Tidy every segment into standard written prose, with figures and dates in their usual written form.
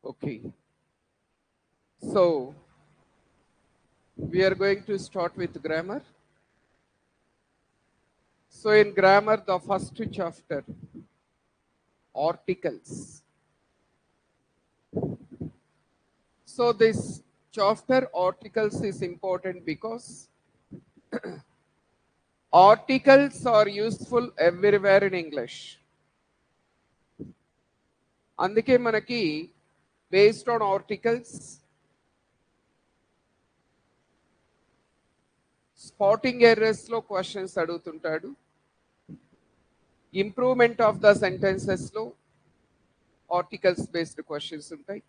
Okay, so we are going to start with grammar. So in grammar, the first chapter, articles. So this chapter, articles, is important because articles are useful everywhere in English. అందుకే మనకి based on articles, spotting errors లో questions అడుగుతుంటాడు. Improvement of the sentences లో articles based questions ఉంటాయి.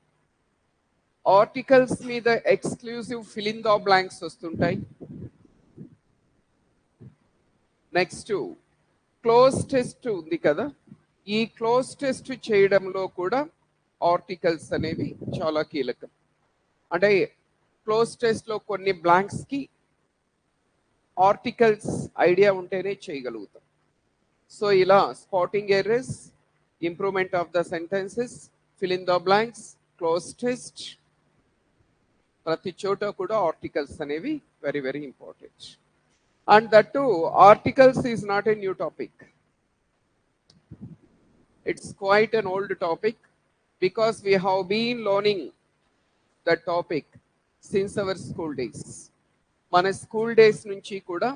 Articles మీద exclusive fill in the blanks వస్తుంటాయి. Next cloze test ఉంది కదా, ఈ క్లోజ్ టెస్ట్ చేయడంలో కూడా ఆర్టికల్స్ అనేవి చాలా కీలకం. అంటే క్లోజ్ టెస్ట్ లో కొన్ని బ్లాంక్స్ కి ఆర్టికల్స్ ఐడియా ఉంటేనే చేయగలుగుతాం. సో ఇలా spotting errors, improvement of the sentences, fill in the blanks, cloze test, ప్రతి చోట కూడా ఆర్టికల్స్ అనేవి very very important. And that too, articles is not a new topic. It's quite an old topic because we have been learning that topic since our school days. మన school days నుంచి కూడా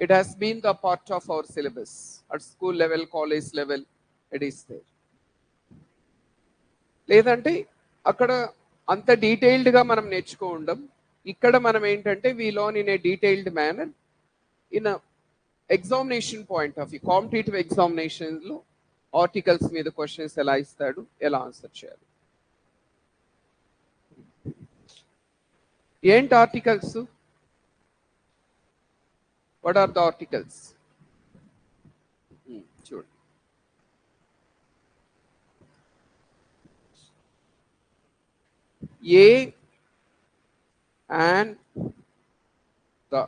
it has been the part of our syllabus at school level, college level, it is there. లేదంటే అక్కడ అంత డీటెయిల్డ్గా మనం నేర్చుకో ఉండం. ఇక్కడ మనం ఏంటంటే we learn in a detailed manner in a examination point of view. Competitive examination లో ఆర్టికల్స్ మీద క్వశ్చన్స్ ఎలా ఇస్తాడు, ఎలా ఆన్సర్ చేయాలి. ఏంటి articles? What are the articles? చూడండి, a and the,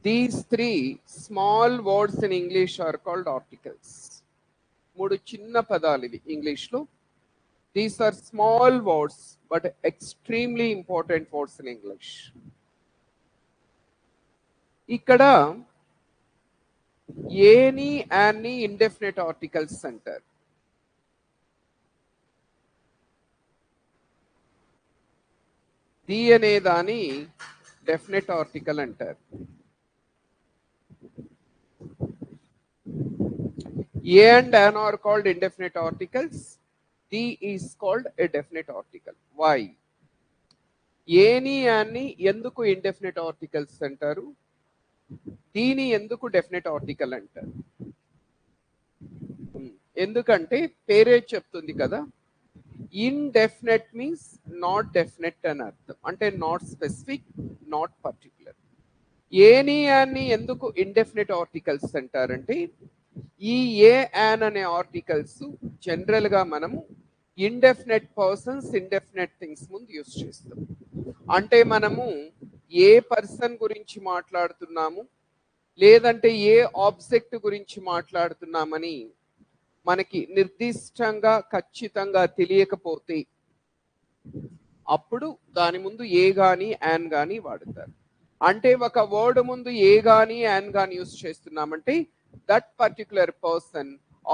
these three small words in English are called articles. మూడు చిన్న పదాలు ఇవి ఇంగ్లీష్ లో. These are small words but extremely important words in English. ఇక్కడ ఏని యాన్ని ఇండెఫినెట్ ఆర్టికల్స్ అంటారు. ది అనే దాని డెఫినెట్ ఆర్టికల్ అంటారు. A and an are called indefinite articles. The is called a definite article. Why? ఏని యాన్ని ఎందుకు ఇండెఫినెట్ ఆర్టికల్స్ అంటారు, దీని ఎందుకు డెఫినెట్ ఆర్టికల్ అంటారు? ఎందుకంటే పేరే చెప్తుంది కదా, ఇండెఫినెట్ మీన్స్ నాట్ డెఫినెట్ అని అర్థం. అంటే నాట్ స్పెసిఫిక్, నాట్ పర్టికులర్. ఏని యాన్ని ఎందుకు ఇండెఫినెట్ ఆర్టికల్స్ అంటారంటే, ఈ ఏ యాన్ అనే ఆర్టికల్స్ జనరల్ గా మనము ఇండెఫినెట్ పర్సన్స్, ఇండెఫినెట్ థింగ్స్ ముందు యూజ్ చేస్తాం. అంటే మనము ఏ పర్సన్ గురించి మాట్లాడుతున్నాము, లేదంటే ఏ ఆబ్జెక్ట్ గురించి మాట్లాడుతున్నామని మనకి నిర్దిష్టంగా ఖచ్చితంగా తెలియకపోతే అప్పుడు దాని ముందు ఏ గాని యాన్ గాని వాడతారు. అంటే ఒక వర్డ్ ముందు ఏ గాని యాన్ గాని యూజ్ చేస్తున్నామంటే that particular person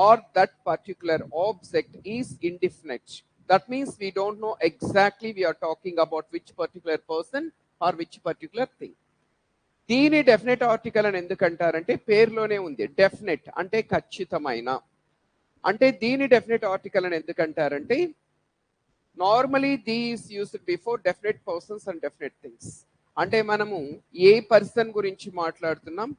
or that particular object is indefinite. That means we don't know exactly we are talking about which particular person or which particular thing. దీని డెఫినెట్ ఆర్టికల్ అని ఎందుకంటారంటే పేరులోనే ఉంది, definite అంటే ఖచ్చితమైన. అంటే దీని డెఫినెట్ ఆర్టికల్ అని ఎందుకంటారంటే normally these used before definite persons and definite things. అంటే మనము ఏ పర్సన్ గురించి మాట్లాడుతున్నాం,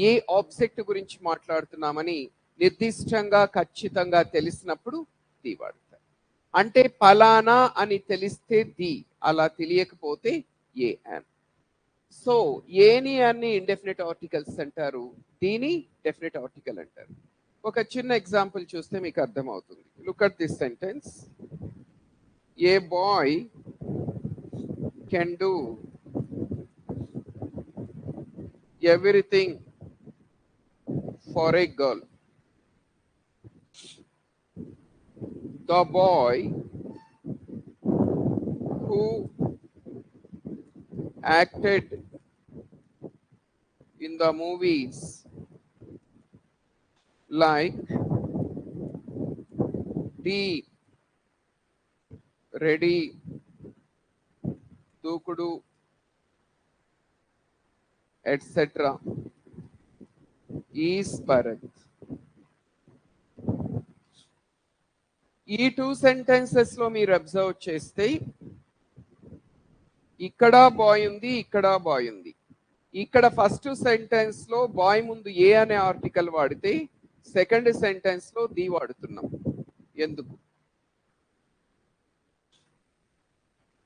ఏ ఆబ్జెక్ట్ గురించి మాట్లాడుతున్నామని నిర్దిష్టంగా ఖచ్చితంగా తెలిసినప్పుడు ది వాడతారు. అంటే పలానా అని తెలిస్తే ది, అలా తెలియకపోతే ఏ యాన్. సో ఏని యాన్ని ఇండెఫినెట్ ఆర్టికల్స్ అంటారు, దీని డెఫినెట్ ఆర్టికల్ అంటారు. ఒక చిన్న ఎగ్జాంపుల్ చూస్తే మీకు అర్థమవుతుంది. Look at this sentence. A boy can do everything for a girl. the boy who acted in the movies like the Ready, Dukudu, etc. is Bharat. ఈ two sentences లో మీరు observe చేస్తే ఇక్కడ బాయ్ ఉంది, ఇక్కడ బాయ్ ఉంది. ఇక్కడ first sentence లో బాయ్ ముందు ఏ అనే ఆర్టికల్ వాడితే సెకండ్ సెంటెన్స్ లో ది వాడుతున్నాం. ఎందుకు?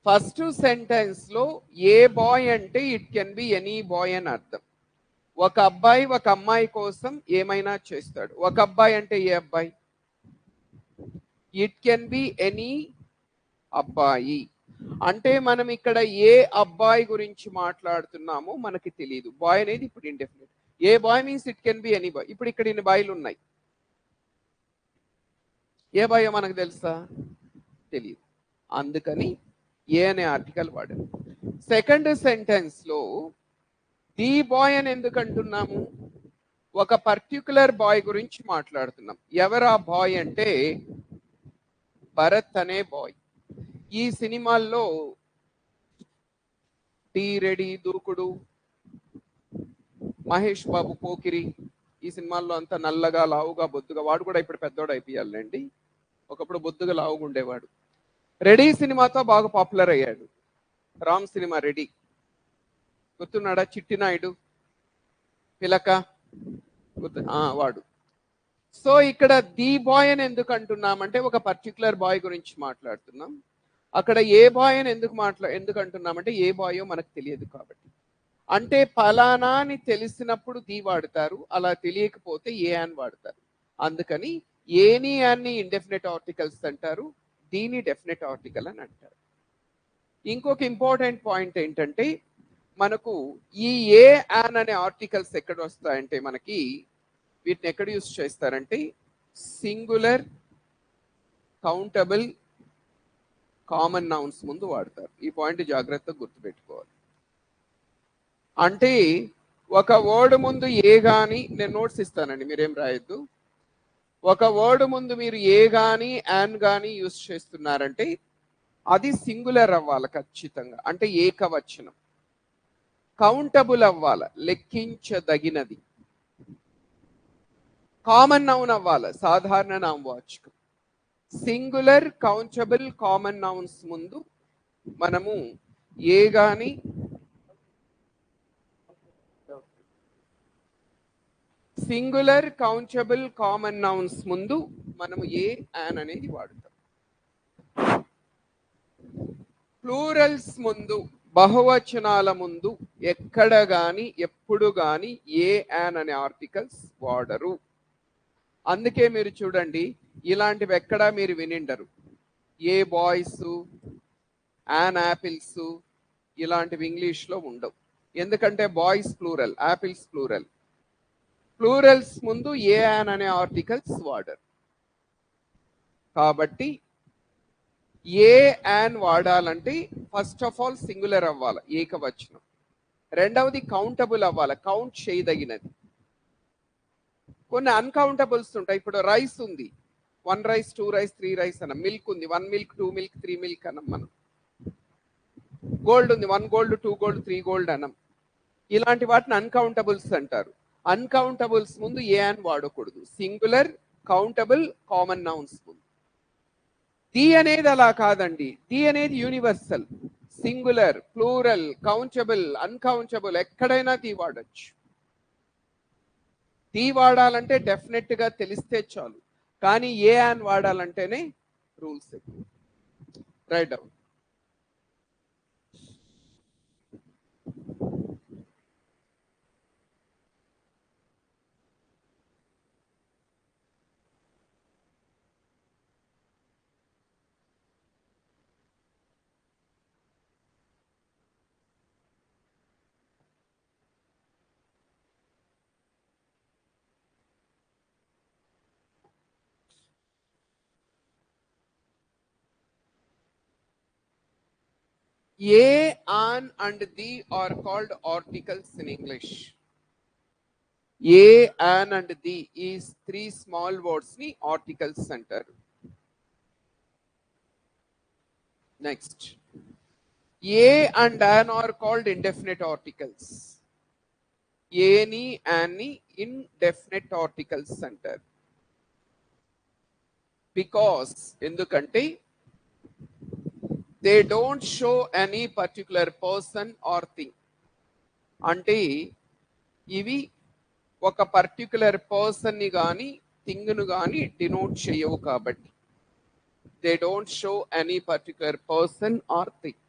ఫస్ట్ సెంటెన్స్ లో ఏ బాయ్ అంటే it can be any bye అని అర్థం. ఒక అబ్బాయి ఒక అమ్మాయి కోసం ఏమైనా చేస్తాడు. ఒక అబ్బాయి అంటే ఏ అబ్బాయి? ఇట్ కెన్ బి ఎనీ అబ్బాయి. అంటే మనం ఇక్కడ ఏ అబ్బాయి గురించి మాట్లాడుతున్నామో మనకి తెలియదు. బాయ్ అనేది ఇప్పుడు indefinite. A boy means it can be any boy. ఇప్పుడు ఇక్కడ ఇన్ని బాయ్లు ఉన్నాయి. ఏ బాయో మనకు తెలుసా? తెలియదు. అందుకని ఏ అనే ఆర్టికల్ వాడారు. సెకండ్ సెంటెన్స్ లో ది బాయ్ అని ఎందుకు అంటున్నాము? ఒక పర్టికులర్ బాయ్ గురించి మాట్లాడుతున్నాం. ఎవరా బాయ్ అంటే భరత్ అనే బాయ్. ఈ సినిమాల్లో టీ రెడీ, దూకుడు, మహేష్ బాబు పోకిరి, ఈ సినిమాల్లో అంతా నల్లగా లావుగా బొద్దుగా, వాడు కూడా ఇప్పుడు పెద్దోడు అయిపోయాలండి. ఒకప్పుడు బొద్దుగా లావుగా ఉండేవాడు. రెడీ సినిమాతో బాగా పాపులర్ అయ్యాడు. రామ్ సినిమా రెడీ, గుర్తున్నాడా? చిట్టినాయుడు, పిలక, వాడు. సో ఇక్కడ ది బాయ్ అని ఎందుకు అంటున్నామంటే ఒక పర్టికులర్ బాయ్ గురించి మాట్లాడుతున్నాం. అక్కడ ఏ బాయ్ అని ఎందుకు అంటున్నామంటే ఏ బాయో మనకు తెలియదు కాబట్టి. అంటే ఫలానా అని తెలిసినప్పుడు ది వాడతారు, అలా తెలియకపోతే ఏ అని వాడతారు. అందుకని ఏని అన్ని ఇండెఫినెట్ ఆర్టికల్స్ అంటారు, దీని డెఫినెట్ ఆర్టికల్ అని అంటారు. ఇంకొక ఇంపార్టెంట్ పాయింట్ ఏంటంటే మనకు ఈ ఏ యాన్ అనే ఆర్టికల్స్ ఎక్కడ వస్తాయంటే మనకి వీటిని ఎక్కడ యూస్ చేస్తారంటే సింగులర్, కౌంటబుల్, కామన్ నౌన్స్ ముందు వాడతారు. ఈ పాయింట్ జాగ్రత్తగా గుర్తుపెట్టుకోవాలి. అంటే ఒక వర్డ్ ముందు ఏ గాని, నేను నోట్స్ ఇస్తానండి మీరేం రాయొద్దు. ఒక వర్డ్ ముందు మీరు ఏ గాని యాన్ గాని యూస్ చేస్తున్నారంటే అది సింగులర్ అవ్వాలి ఖచ్చితంగా, అంటే ఏకవచనం. కౌంటబుల్ అవ్వాలి, లెక్కించదగినది. కామన్ నౌన్ అవ్వాలి, సాధారణ నామవాచకం. సింగులర్, కౌంటబుల్, కామన్ నౌన్స్ ముందు మనము ఏ గాని సింగులర్, కౌంటబుల్, కామన్ నౌన్స్ ముందు మనము ఏ యాన్ అనేది వాడుతాం. ప్లూరల్స్ ముందు, బహువచనాల ముందు ఎక్కడ గాని ఎప్పుడు గాని ఏ యాన్ అనే ఆర్టికల్స్ వాడరు. అందుకే మీరు చూడండి ఇలాంటివి ఎక్కడా మీరు వినిండరు. ఏ బాయ్స్, యాన్ యాపిల్స్, ఇలాంటివి ఇంగ్లీష్ లో ఉండవు. ఎందుకంటే boys plural, apples plural. Plurals ముందు ఏ యాన్ అనే ఆర్టికల్స్ వాడరు. కాబట్టి ఏ యాన్ వాడాలంటే ఫస్ట్ ఆఫ్ ఆల్ సింగులర్ అవ్వాలి, ఏకవచనం. రెండవది కౌంటబుల్ అవ్వాలి, కౌంట్ చేయదగినది. కొన్ని అన్కౌంటబుల్స్ ఉంటాయి. ఇప్పుడు రైస్ ఉంది, 1 రైస్, 2 రైస్, 3 రైస్ అనం. మిల్క్ ఉంది, 1 మిల్క్, 2 మిల్క్, 3 మిల్క్ అనం మనం. గోల్డ్ ఉంది, 1 గోల్డ్, 2 గోల్డ్, 3 గోల్డ్ అనం. ఇలాంటి వాటిని అన్కౌంటబుల్స్ అంటారు. అన్కౌంటబుల్స్ ముందు ఏ అని వాడకూడదు. సింగులర్, కౌంటబుల్, కామన్ నౌన్స్ ముందు. ది అనేది అలా కాదండి. ది అనేది universal. Singular, plural, countable, uncountable ఎక్కడైనా ది వాడచ్చు. ది వాడాలంటే డెఫినెట్ గా తెలిస్తే చాలు, కానీ ఏ అని వాడాలంటేనే రూల్స్ ఎక్కువ. Write down. A, an, and the are called articles in English. A, an, and the is three small words ni articles antaru. Next. A and an are called indefinite articles. A ni, an ni indefinite articles antaru. Because ఎందుకంటే they don't show any particular person or thing. అంటే ఇవి ఒక particular person ని గాని thing ను గాని denote చేయవు కాబట్టి they don't show any particular person or thing.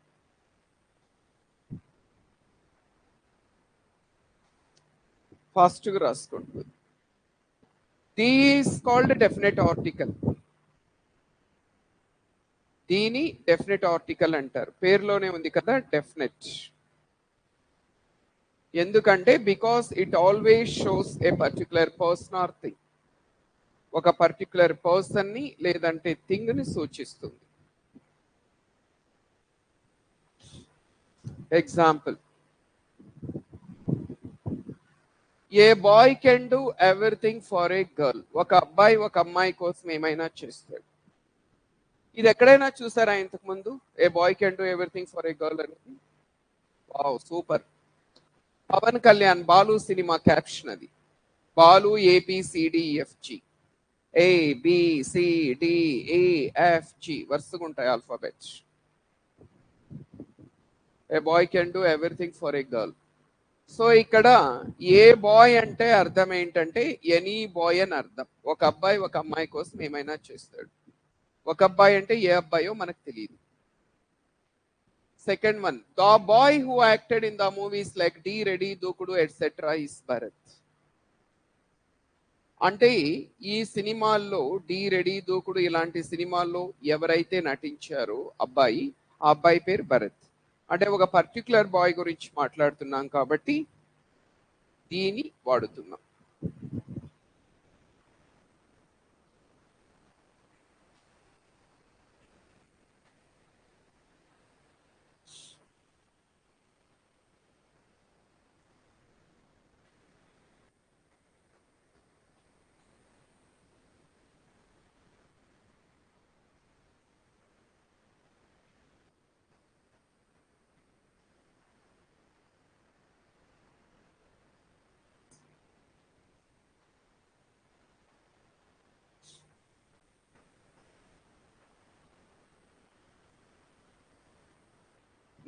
Fast గా రాసుకోండి. The is called definite article. దీని డెఫినెట్ ఆర్టికల్ అంటారు. పేరులోనే ఉంది కదా డెఫినెట్. ఎందుకంటే because it always shows a particular person or thing. ఒక పర్టికులర్ పర్సన్ ని లేదంటే థింగ్ ని సూచిస్తుంది. Example, a boy can do everything for a girl. ఒక అబ్బాయి ఒక అమ్మాయి కోసం ఏమైనా చేస్తాడు. ఇది ఎక్కడైనా చూసారా ఇంతకు ముందు? A boy can do everything for a girl అనేది. Wow, super. పవన్ కళ్యాణ్ బాలు సినిమా క్యాప్షన్ అది. బాలు ఏబిసిడిఎఫ్జి, ABCDEFG వరుసగా ఉంటాయి alphabet. A boy can do everything for a girl. So ఇక్కడ ఏ బాయ్ అంటే అర్థం ఏంటంటే ఎనీ బాయ్ అని అర్థం. ఒక అబ్బాయి ఒక అమ్మాయి కోసం ఏమైనా చేస్తాడు. ఒక అబ్బాయి అంటే ఏ అబ్బాయో మనకు తెలియదు. Second one, the boy who acted in the movies like the Ready Dookudu etcetera is Bharat. అంటే ఈ సినిమాల్లో డి రెడీ దూకుడు ఇలాంటి సినిమాల్లో ఎవరైతే నటించారో అబ్బాయి, ఆ అబ్బాయి పేరు భరత్. అంటే ఒక పర్టికులర్ బాయ్ గురించి మాట్లాడుతున్నాం కాబట్టి దీన్ని వాడుతున్నాం.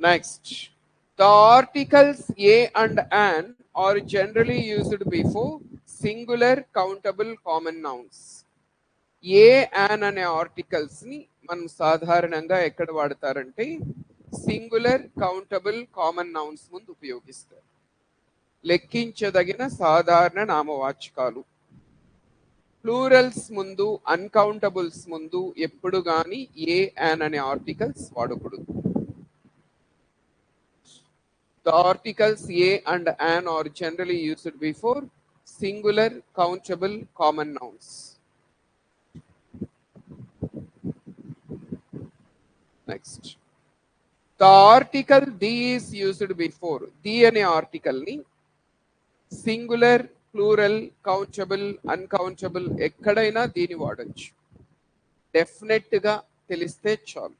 Next, the articles a and an are generally used before singular countable common nouns. A an అనే ఆర్టికల్స్ ని మనం సాధారణంగా ఎక్కడ వాడతారంటే సింగులర్ కౌంటబుల్ కామన్ నౌన్స్ ముందు ఉపయోగిస్తారు. లెక్కించదగిన సాధారణ నామవాచకాలు. ప్లూరల్స్ ముందు, అన్కౌంటబుల్స్ ముందు ఎప్పుడు గాని ఏ an అనే ఆర్టికల్స్ వాడకూడదు. The articles a and an are generally used before singular countable common nouns. Next, the article the is used before. The అనే ఆర్టికల్ ని సింగులర్, ప్లూరల్, కౌంటబుల్, అన్కౌంటబుల్ ఎక్కడైనా దీన్ని వాడచ్చు. డెఫినెట్ గా తెలిస్తే చాలు.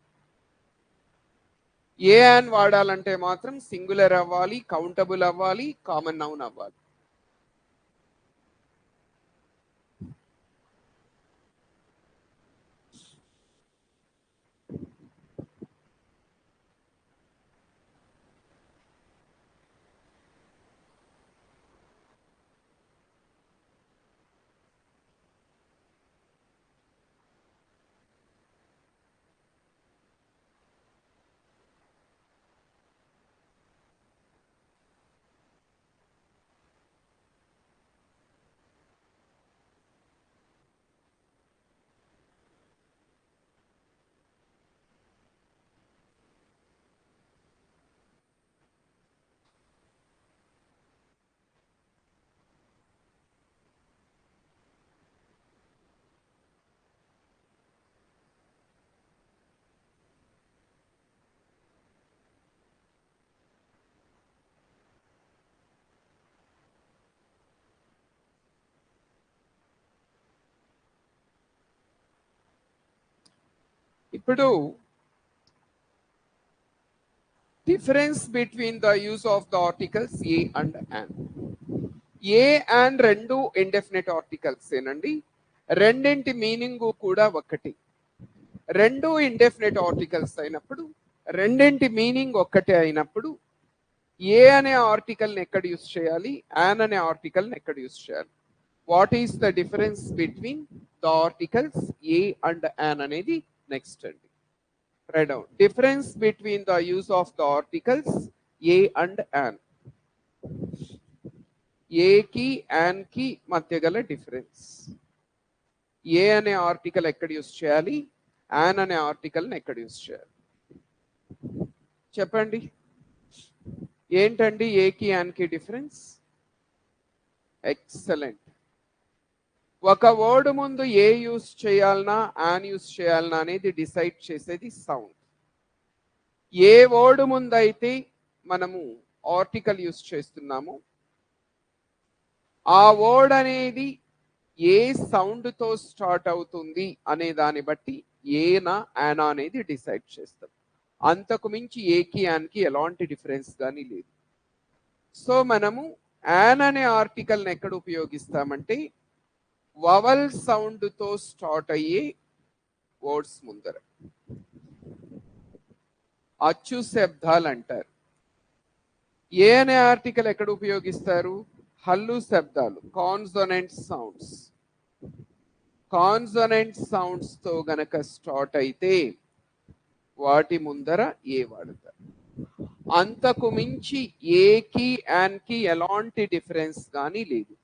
ఏ అని వాడాలంటే మాత్రం సింగులర్ అవ్వాలి, కౌంటబుల్ అవ్వాలి, కామన్ నౌన్ అవ్వాలి. ఇప్పుడు difference between the use of the articles a and an. A and రెండు ఇండెఫినెట్ ఆర్టికల్స్ ఏనండి. రెండింటి మీనింగ్ కూడా ఒకటి. రెండు ఇండెఫినెట్ ఆర్టికల్స్ అయినప్పుడు, రెండింటి మీనింగ్ ఒక్కటే అయినప్పుడు ఏ అనే ఆర్టికల్ని ఎక్కడ యూస్ చేయాలి, యాన్ అనే ఆర్టికల్ని ఎక్కడ యూస్ చేయాలి? What is the difference between the articles a and an అనేది నెక్స్ట్ అండి. Right down. Difference between the use of the articles a and an. A కి యాన్ కి మధ్య గల డిఫరెన్స్. ఏ అనే ఆర్టికల్ ఎక్కడ యూస్ చేయాలి, యాన్ అనే ఆర్టికల్ని ఎక్కడ యూస్ చేయాలి చెప్పండి. ఏంటండి ఏకి యాన్కి డిఫరెన్స్? ఎక్సలెంట్. ఒక వర్డ్ ముందు ఏ యూస్ చేయాలనా యాన్ యూస్ చేయాలనా అనేది డిసైడ్ చేసేది సౌండ్. ఏ వర్డ్ ముందు అయితే మనము ఆర్టికల్ యూస్ చేస్తున్నాము, ఆ వర్డ్ అనేది ఏ సౌండ్తో స్టార్ట్ అవుతుంది అనే దాన్ని బట్టి ఏనా యానా అనేది డిసైడ్ చేస్తాం. అంతకు మించి ఏకి యాన్కి ఎలాంటి డిఫరెన్స్ కానీ లేదు. సో మనము యాన్ అనే ఆర్టికల్ని ఎక్కడ ఉపయోగిస్తామంటే వవల్ సౌండ్తో స్టార్ట్ అయ్యే వర్డ్స్ ముందర, అచ్చు శబ్దాలు అంటారు. ఏ అనే ఆర్టికల్ ఎక్కడ ఉపయోగిస్తారు? హల్లు శబ్దాలు, కాన్సోనెంట్ సౌండ్స్. కాన్సోనెంట్ సౌండ్స్ తో గనక స్టార్ట్ అయితే వాటి ముందర ఏ వాడతారు. అంతకు మించి ఏకి యాన్కి ఎలాంటి డిఫరెన్స్ కానీ లేదు.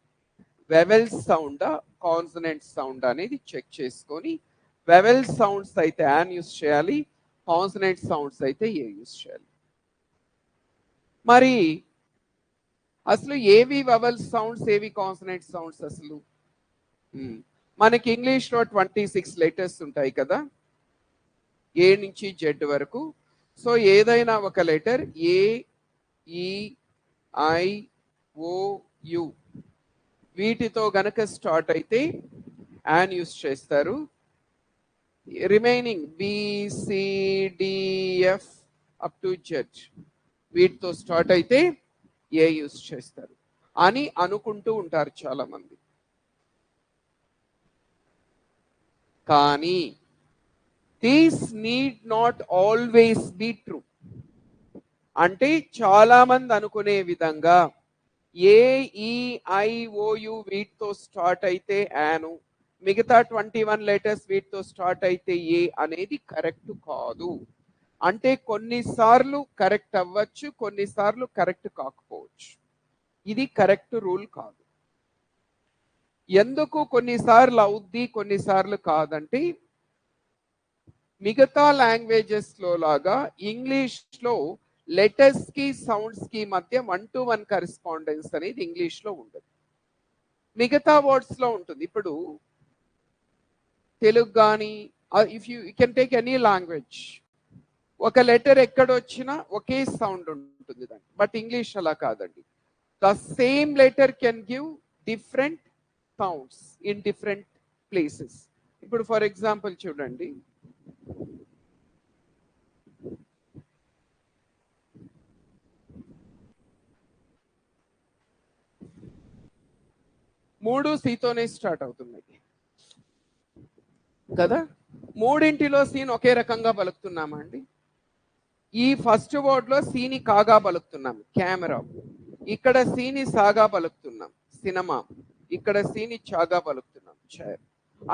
వెవెల్ సౌండా కాన్సోనెంట్ సౌండ్ అనేది చెక్ చేసుకొని, వెవెల్ సౌండ్స్ అయితే యాన్ యూస్ చేయాలి, కాన్సోనెంట్ సౌండ్స్ అయితే ఏ యూస్ చేయాలి. మరి అసలు ఏవి వవల్ సౌండ్స్, ఏవి కాన్సోనెంట్ సౌండ్స్? అసలు మనకి ఇంగ్లీష్లో 26 లెటర్స్ ఉంటాయి కదా, ఏ నుంచి జెడ్ వరకు. సో ఏదైనా ఒక లెటర్ ఏ, ఈ, ఐ, ఓ, యు వీటితో గనక స్టార్ట్ అయితే యాన్ యూస్ చేస్తారు. రిమైనింగ్ బిసిడిఎఫ్ అప్ టు జెడ్ వీటితో స్టార్ట్ అయితే ఏ యూస్ చేస్తారు అని అనుకుంటూ ఉంటారు చాలా మంది. కానీ these need not always be true. అంటే చాలా మంది అనుకునే విధంగా ఏ, ఈ, ఐ, ఓయు వీటితో స్టార్ట్ అయితే యాను, మిగతా 21 లెటర్స్ వీటితో స్టార్ట్ అయితే ఏ అనేది కరెక్ట్ కాదు. అంటే కొన్నిసార్లు కరెక్ట్ అవ్వచ్చు, కొన్నిసార్లు కరెక్ట్ కాకపోవచ్చు. ఇది కరెక్ట్ రూల్ కాదు. ఎందుకు కొన్నిసార్లు అవుద్ది కొన్నిసార్లు కాదంటే, మిగతా లాంగ్వేజెస్ లో లాగా ఇంగ్లీష్ లో లెటర్స్ కి సౌండ్స్ కి మధ్య 1-to-1 కరెస్పాండెన్స్ అనేది ఇంగ్లీష్ లో ఉండదు, మిగతా వర్డ్స్ లో ఉంటుంది. ఇప్పుడు తెలుగు కానీ, if you can take any language, ఒక లెటర్ ఎక్కడొచ్చినా ఒకే సౌండ్ ఉంటుంది దానికి. బట్ ఇంగ్లీష్ అలా కాదండి. The same letter can give different sounds in different places. ఇప్పుడు ఫర్ ఎగ్జాంపుల్ చూడండి, మూడు సీతోనే స్టార్ట్ అవుతున్నాయి కదా. మూడింటిలో సీన్ ఒకే రకంగా పలుకుతున్నామా అండి? ఈ ఫస్ట్ వర్డ్ లో సీని కాగా పలుకుతున్నాం, కెమెరా. ఇక్కడ సీని సాగా పలుకుతున్నాం, సినిమా. ఇక్కడ సీని చాగా పలుకుతున్నాం, చైర్.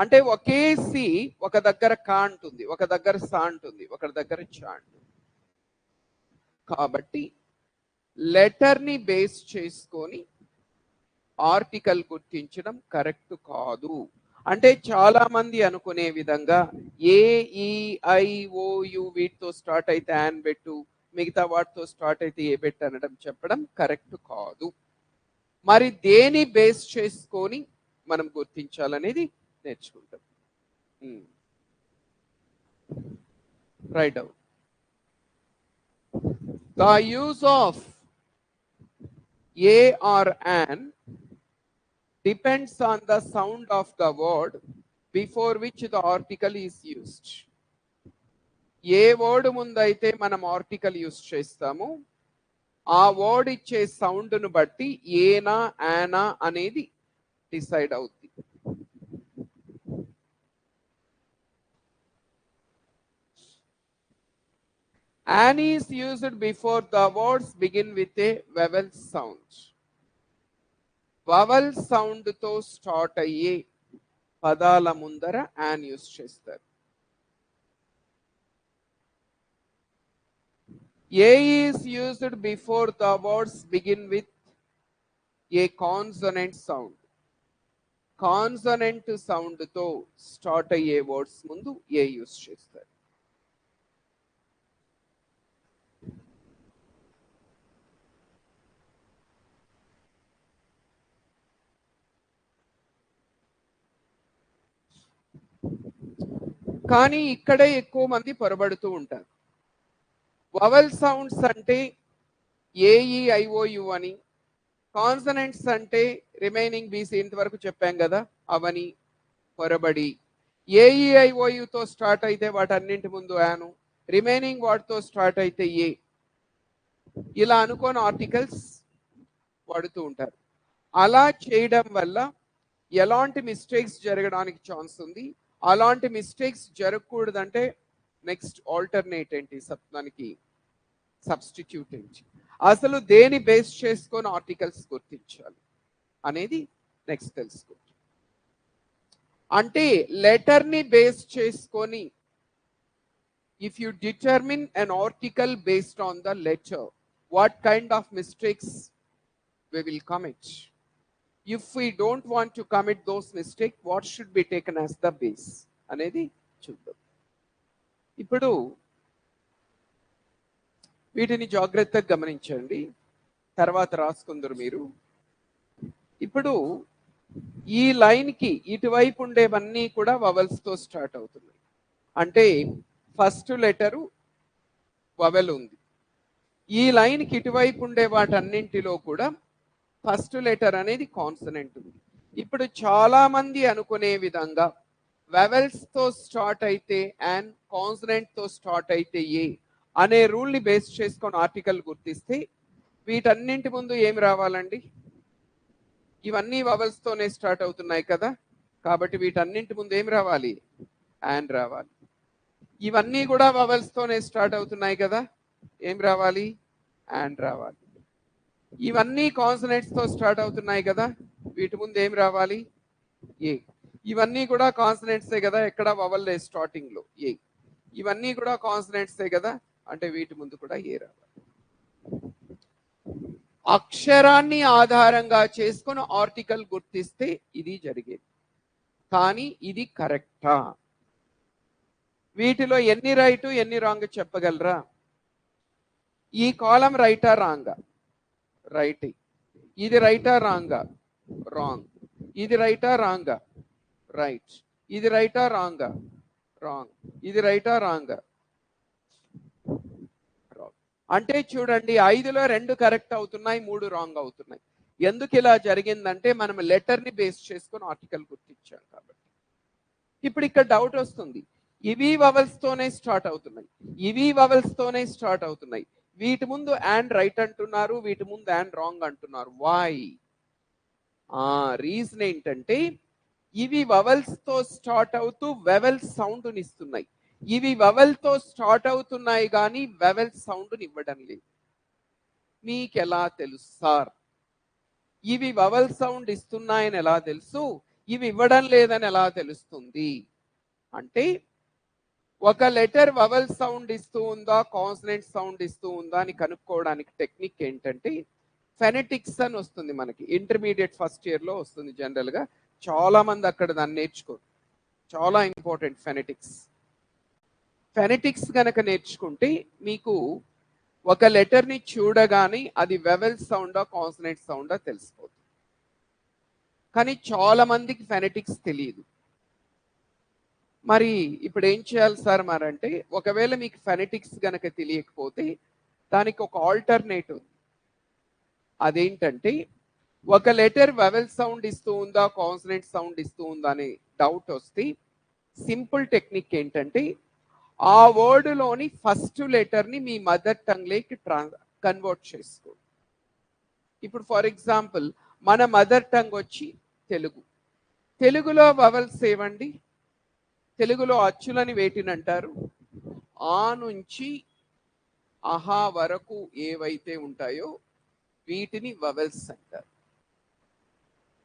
అంటే ఒకే సి ఒక దగ్గర కా అంటుంది, ఒక దగ్గర సా అంటుంది, ఒక దగ్గర చా అంటుంది. కాబట్టి లెటర్ ని బేస్ చేసుకొని ఆర్టికల్ గుర్తించడం కరెక్ట్ కాదు. అంటే చాలా మంది అనుకునే విధంగా ఏ, ఈ, ఐ, ఓ, యు వీటితో స్టార్ట్ అయితే యాన్ పెట్టు, మిగతా వాటితో స్టార్ట్ అయితే ఏ పెట్టు అనడం చెప్పడం కరెక్ట్ కాదు. మరి దేని బేస్ చేసుకొని మనం గుర్తించాలనేది నేర్చుకుంటాం. Write out. The use of a or an depends on the sound of the word before which the article is used. A word ముందైతే మనం ఆర్టికల్ యూస్ చేస్తామో ఆ వర్డ్ ఇచ్చే సౌండ్ను బట్టి ఏనా యానా అనేది డిసైడ్ అవుతుంది. An is used before the words begin with a vowel sound. Vowel sound తో స్టార్ట్ అయ్యే పదాల ముందర యాన్ యూస్ చేస్తారు. ఏ is used before the words begin with a consonant sound. Consonant sound తో స్టార్ట్ అయ్యే వర్డ్స్ ముందు ఏ use చేస్తారు. కానీ ఇక్కడే ఎక్కువ మంది పొరబడుతూ ఉంటారు. వవల్ సౌండ్స్ అంటే ఏఈఐఓయు అని, కాన్సనెంట్స్ అంటే రిమైనింగ్ బీసీ ఇంతవరకు చెప్పాం కదా అవని పొరబడి, ఏఈఐఓయుతో స్టార్ట్ అయితే వాటన్నింటి ముందు యాను, రిమైనింగ్ వాటితో స్టార్ట్ అయితే ఏ, ఇలా అనుకోని ఆర్టికల్స్ వాడుతూ ఉంటారు. అలా చేయడం వల్ల ఎలాంటి మిస్టేక్స్ జరగడానికి ఛాన్స్ ఉంది. అలాంటి మిస్టేక్స్ జరగకూడదంటే నెక్స్ట్ ఆల్టర్నేట్ ఏంటి, దానికి సబ్స్టిట్యూట్ ఏంటి, అసలు దేని బేస్ చేసుకొని ఆర్టికల్స్ గుర్తించాలి అనేది నెక్స్ట్ తెలుసుకోండి. అంటే లెటర్ ని బేస్ చేసుకొని if you determine an article based on the letter, what kind of mistakes we will commit? If we don't want to commit those mistakes, what should be taken as the base అనేది చూద్దాం. ఇప్పుడు వీటిని జాగ్రత్తగా గమనించండి, తర్వాత రాసుకుందరు మీరు. ఇప్పుడు ఈ లైన్ కి ఇటువైపు ఉండేవన్నీ కూడా వవల్స్ తో స్టార్ట్ అవుతున్నాయి. అంటే ఫస్ట్ లెటరు వవెల్ ఉంది. ఈ లైన్ కి ఇటువైపు ఉండే వాటన్నింటిలో కూడా ఫస్ట్ లెటర్ అనేది కాన్సనెంట్ ఉంది. ఇప్పుడు చాలా మంది అనుకునే విధంగా వెవెల్స్ తో స్టార్ట్ అయితే అండ్ కాన్సనెంట్ తో స్టార్ట్ అయితే ఏ అనే రూల్ ని బేస్ చేసుకొని ఆర్టికల్ గుర్తిస్తే వీటన్నింటి ముందు ఏమి రావాలండి, ఇవన్నీ వవెల్స్ తోనే స్టార్ట్ అవుతున్నాయి కదా, కాబట్టి వీటన్నింటి ముందు ఏమి రావాలి, అండ్ రావాలి. ఇవన్నీ కూడా వవెల్స్ తోనే స్టార్ట్ అవుతున్నాయి కదా, ఏం రావాలి, అండ్ రావాలి. ఇవన్నీ కాన్సనెంట్స్ తో స్టార్ట్ అవుతున్నాయి కదా, వీటి ముందు ఏం రావాలి, ఏ. ఇవన్నీ కూడా కాన్సనెంట్సే కదా, ఎక్కడ వవల్ లేదు స్టార్టింగ్ లో, ఏ. ఇవన్నీ కూడా కాన్సనెంట్సే కదా, అంటే వీటి ముందు కూడా ఏ రావాలి. అక్షరాన్ని ఆధారంగా చేసుకొని ఆర్టికల్ గుర్తిస్తే ఇది జరిగేది. కానీ ఇది కరెక్టా, వీటిలో ఎన్ని రైట్ ఎన్ని రాంగ్ చెప్పగలరా? ఈ కాలం రైటా రాంగా, రైట్. ఇది రైటా రాంగా, రాంగ్. ఇది రైటా రాంగా, రైట్. ఇది రైటా రాంగా, రాంగ్. ఇది రైటా రాంగా, రాంగ్. అంటే చూడండి, 5లో 2 కరెక్ట్ అవుతున్నాయి, 3 రాంగ్ అవుతున్నాయి. ఎందుకు ఇలా జరిగిందంటే మనం లెటర్ ని బేస్ చేసుకొని ఆర్టికల్ గుర్తించాం కాబట్టి. ఇప్పుడు ఇక్కడ డౌట్ వస్తుంది, ఇవి వవల్స్ తోనే స్టార్ట్ అవుతున్నాయి, ఇవి వవల్స్ తోనే స్టార్ట్ అవుతున్నాయి, వీటి ముందు అండ్ రైట్ అంటున్నారు, వీటి ముందు అండ్ రాంగ్ అంటున్నారు. వై? రీజన్ ఏంటంటే ఇవి వవల్స్ తో స్టార్ట్ అవుతూ వెవెల్ సౌండ్ ఇస్తున్నాయి, ఇవి వవెల్ తో స్టార్ట్ అవుతున్నాయి కానీ వెవెల్ సౌండ్ ఇవ్వడం లేదు. మీకు ఎలా తెలుసు సార్? ఇవి వవెల్ సౌండ్ ఇస్తున్నాయని ఎలా తెలుసు, ఇవి ఇవ్వడం లేదని ఎలా తెలుస్తుంది అంటే, ఒక లెటర్ వవెల్ సౌండ్ ఇస్తూ ఉందా కాన్సనెంట్ సౌండ్ ఇస్తూ ఉందా అని కనుక్కోవడానికి టెక్నిక్ ఏంటంటే, ఫెనెటిక్స్ అని వస్తుంది మనకి, ఇంటర్మీడియట్ ఫస్ట్ ఇయర్ లో వస్తుంది జనరల్ గా. చాలా మంది అక్కడ దాన్ని నేర్చుకోరు, చాలా ఇంపార్టెంట్ ఫెనెటిక్స్. ఫెనెటిక్స్ కనుక నేర్చుకుంటే మీకు ఒక లెటర్ ని చూడగానే అది వెవెల్ సౌండా కాన్సనెంట్ సౌండా తెలిసిపోతుంది. కానీ చాలా మందికి ఫెనెటిక్స్ తెలియదు. మరి ఇప్పుడు ఏం చేయాలి సార్ మరి అంటే, ఒకవేళ మీకు ఫెనెటిక్స్ గనక తెలియకపోతే దానికి ఒక ఆల్టర్నేటివ్. అదేంటంటే, ఒక లెటర్ వెవెల్ సౌండ్ ఇస్తూ ఉందా కాన్సనెంట్ సౌండ్ ఇస్తూ ఉందా అనే డౌట్ వస్తే సింపుల్ టెక్నిక్ ఏంటంటే, ఆ వర్డ్ లోని ఫస్ట్ లెటర్ ని మీ మదర్ టంగ్ లోకి కన్వర్ట్ చేసుకో. ఇప్పుడు ఫర్ ఎగ్జాంపుల్ మన మదర్ టంగ్ వచ్చి తెలుగు. తెలుగులో వవల్స్ ఏవండి? తెలుగులో అచ్చులని వేటిని అంటారు? ఆ నుంచి అహా వరకు ఏవైతే ఉంటాయో వీటిని వవెల్స్ అంటారు.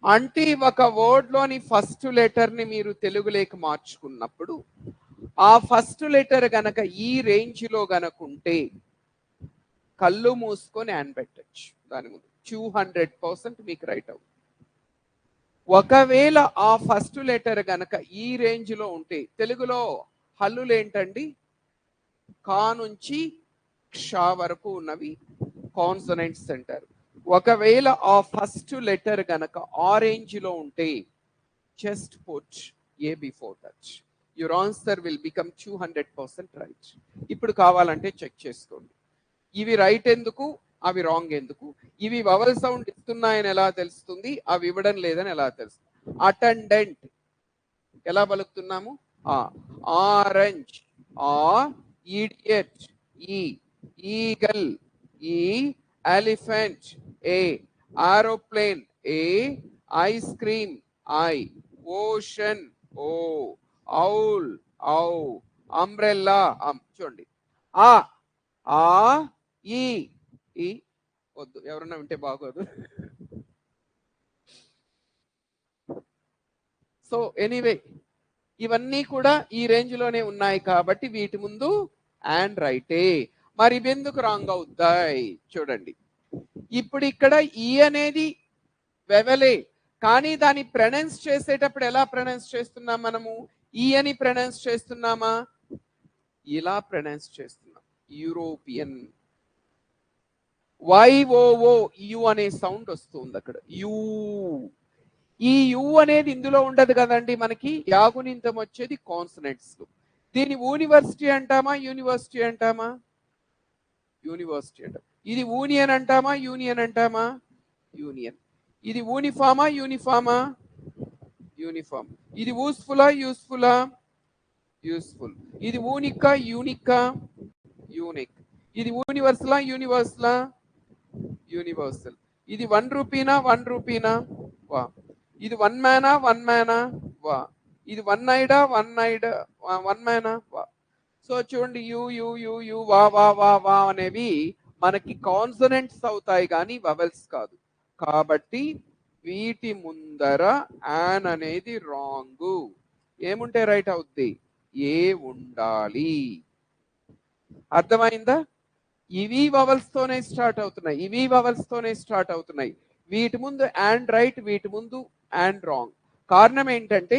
అంటే ఒక వర్డ్ లోని ఫస్ట్ లెటర్ ని మీరు తెలుగులోకి మార్చుకున్నప్పుడు ఆ ఫస్ట్ లెటర్ గనక ఈ రేంజ్ లో గనక ఉంటే కళ్ళు మూసుకొని యాన్ పెట్టచ్చు. దాని ముందు 200% మీకు రైట్ అవుతుంది. ఒకవేళ ఆ ఫస్ట్ లెటర్ గనక ఈ రేంజ్ లో ఉంటే, తెలుగులో హల్లులు ఏంటండి? కా నుంచి క్ష వరకు ఉన్నవి కాన్సనెంట్స్ అంటారు. ఒకవేళ ఆ ఫస్ట్ లెటర్ గనక ఆరెంజ్ లో ఉంటే just put a before that, your answer will become 200% right. ఇప్పుడు కావాలంటే చెక్ చేసుకోండి, ఇవి రైట్ ఎందుకు, అవి రాంగ్ ఎందుకు, ఇవి వవల్ సౌండ్ ఇస్తున్నాయని ఎలా తెలుస్తుంది, అవి ఇవ్వడం లేదని ఎలా తెలుస్తుంది? అటెండెంట్ ఎలా పలుకుతున్నాము? ఆరెంజ్, ఆ, ఇడియట్, ఈ, ఈగల్, ఈ, ఎలిఫెంట్, ఏ, ఏరోప్లేన్, ఏ, ఐస్ క్రీమ్, ఐ, ఓషన్, ఓ, ఔల్, ఔ, అంబ్రెల్లా, చూడండి, ఆ, ఆ, ఈ, ఈ వద్దు, ఎవరన్నా వింటే బాగోదు. సో ఎనీవే ఇవన్నీ కూడా ఈ రేంజ్ లోనే ఉన్నాయి కాబట్టి వీటి ముందు అండ్ రైటే. మరి ఇవి ఎందుకు రాంగ్ అవుతాయి చూడండి. ఇప్పుడు ఇక్కడ ఈ అనేది వెవలే, కానీ దాన్ని ప్రొనౌన్స్ చేసేటప్పుడు ఎలా ప్రొనౌన్స్ చేస్తున్నాం మనము? ఈ అని ప్రొనౌన్స్ చేస్తున్నామా? ఇలా ప్రొనౌన్స్ చేస్తున్నాం. యూరోపియన్, వైఓఓ యు అనే సౌండ్ వస్తుంది అక్కడ, యూ. ఈ యు అనేది ఇందులో ఉండదు కదండి, మనకి యాగునింతం వచ్చేది కాన్సనెంట్స్. దీని యూనివర్సిటీ అంటామా, యూనివర్సిటీ అంటామా? యూనివర్సిటీ అంటాం. ఇది యూనియన్ అంటామా, యూనియన్ అంటామా? యూనియన్. ఇది యూనిఫామా, యూనిఫామా? యూనిఫామ్. ఇది యూస్ఫులా, యూస్ఫులా? యూస్ఫుల్. ఇది యూనికా, యూనికా? యూనిక్. ఇది యూనివర్సలా, యూనివర్సలా? యూనివర్సల్. ఇది 1 రూపీనా, 1 రూపీనా? వా. ఇది 1 మ్యానా, 1 మ్యానా? వా. ఇది 1 ఐడా, 1 ఐడా, 1 మ్యానా? వా. సో చూడండి, యు యు యు యు వా వా వా వా అనేవి మనకి కాన్సనెంట్స్ అవుతాయి కానీ వవెల్స్ కాదు. కాబట్టి వీటి ముందర యాన్ అనేది రాంగ్. ఏముంటే రైట్ అవుద్ది? ఏ ఉండాలి. అర్థమైందా? ఇవి వవల్స్ తోనే స్టార్ట్ అవుతున్నాయి, ఇవి వవల్స్ తోనే స్టార్ట్ అవుతున్నాయి. వీటి ముందు అండ్ రైట్, వీటి ముందు అండ్ రాంగ్. కారణం ఏంటంటే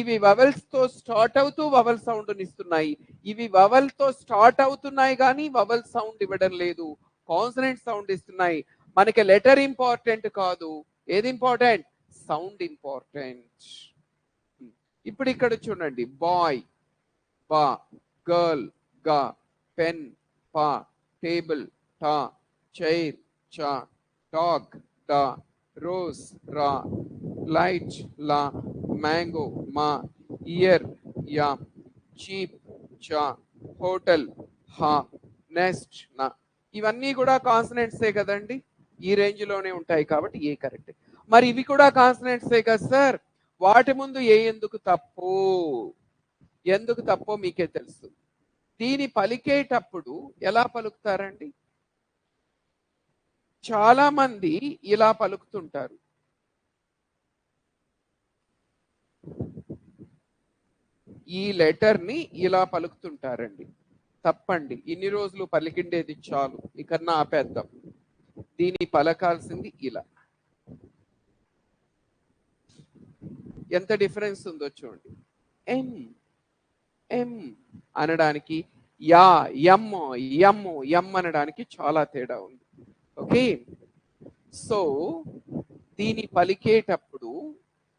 ఇవి వవల్స్ తో స్టార్ట్ అవుతూ వవల్ సౌండ్ ఇస్తున్నాయి, ఇవి వవల్ తో స్టార్ట్ అవుతున్నాయి కానీ వవల్ సౌండ్ ఇవ్వడం లేదు, కాన్సనెంట్ సౌండ్ ఇస్తున్నాయి. మనకి లెటర్ ఇంపార్టెంట్ కాదు, ఏది ఇంపార్టెంట్? Sound important. ఇప్పుడు ఇక్కడ చూడండి, బాయ్, బా, గర్ల్, గా, పెన్, పా, టేబుల్, టా, చైర్, చా, డాగ్, డా, రోజ్, రా, లైట్, లా, మ్యాంగో, మా, ఇయర్, యా, చీప్, చా, హోటల్, హా, నెస్ట్, నా. ఇవన్నీ కూడా కాన్సనెంట్సే కదండి, ఈ రేంజ్ లోనే ఉంటాయి కాబట్టి ఏ కరెక్ట్. మరి ఇవి కూడా కాన్సనెంట్సే కదా సార్, వాటి ముందు ఏ ఎందుకు తప్పు? ఎందుకు తప్పో మీకే తెలుసు. దీని పలికేటప్పుడు ఎలా పలుకుతారండి? చాలా మంది ఇలా పలుకుతుంటారు, ఈ లెటర్ ని ఇలా పలుకుతుంటారండి. తప్పండి, ఇన్ని రోజులు పలికిండేది చాలు, ఇకన్నా ఆపేద్దాం. దీని పలకాల్సింది ఇలా. ఎంత డిఫరెన్స్ ఉందో చూడండి. ఎం, ఎం అనడానికి, యా, ఎమ్, ఎమ్, ఎమ్ అనడానికి చాలా తేడా ఉంది. ఓకే, సో దీని పలికేటప్పుడు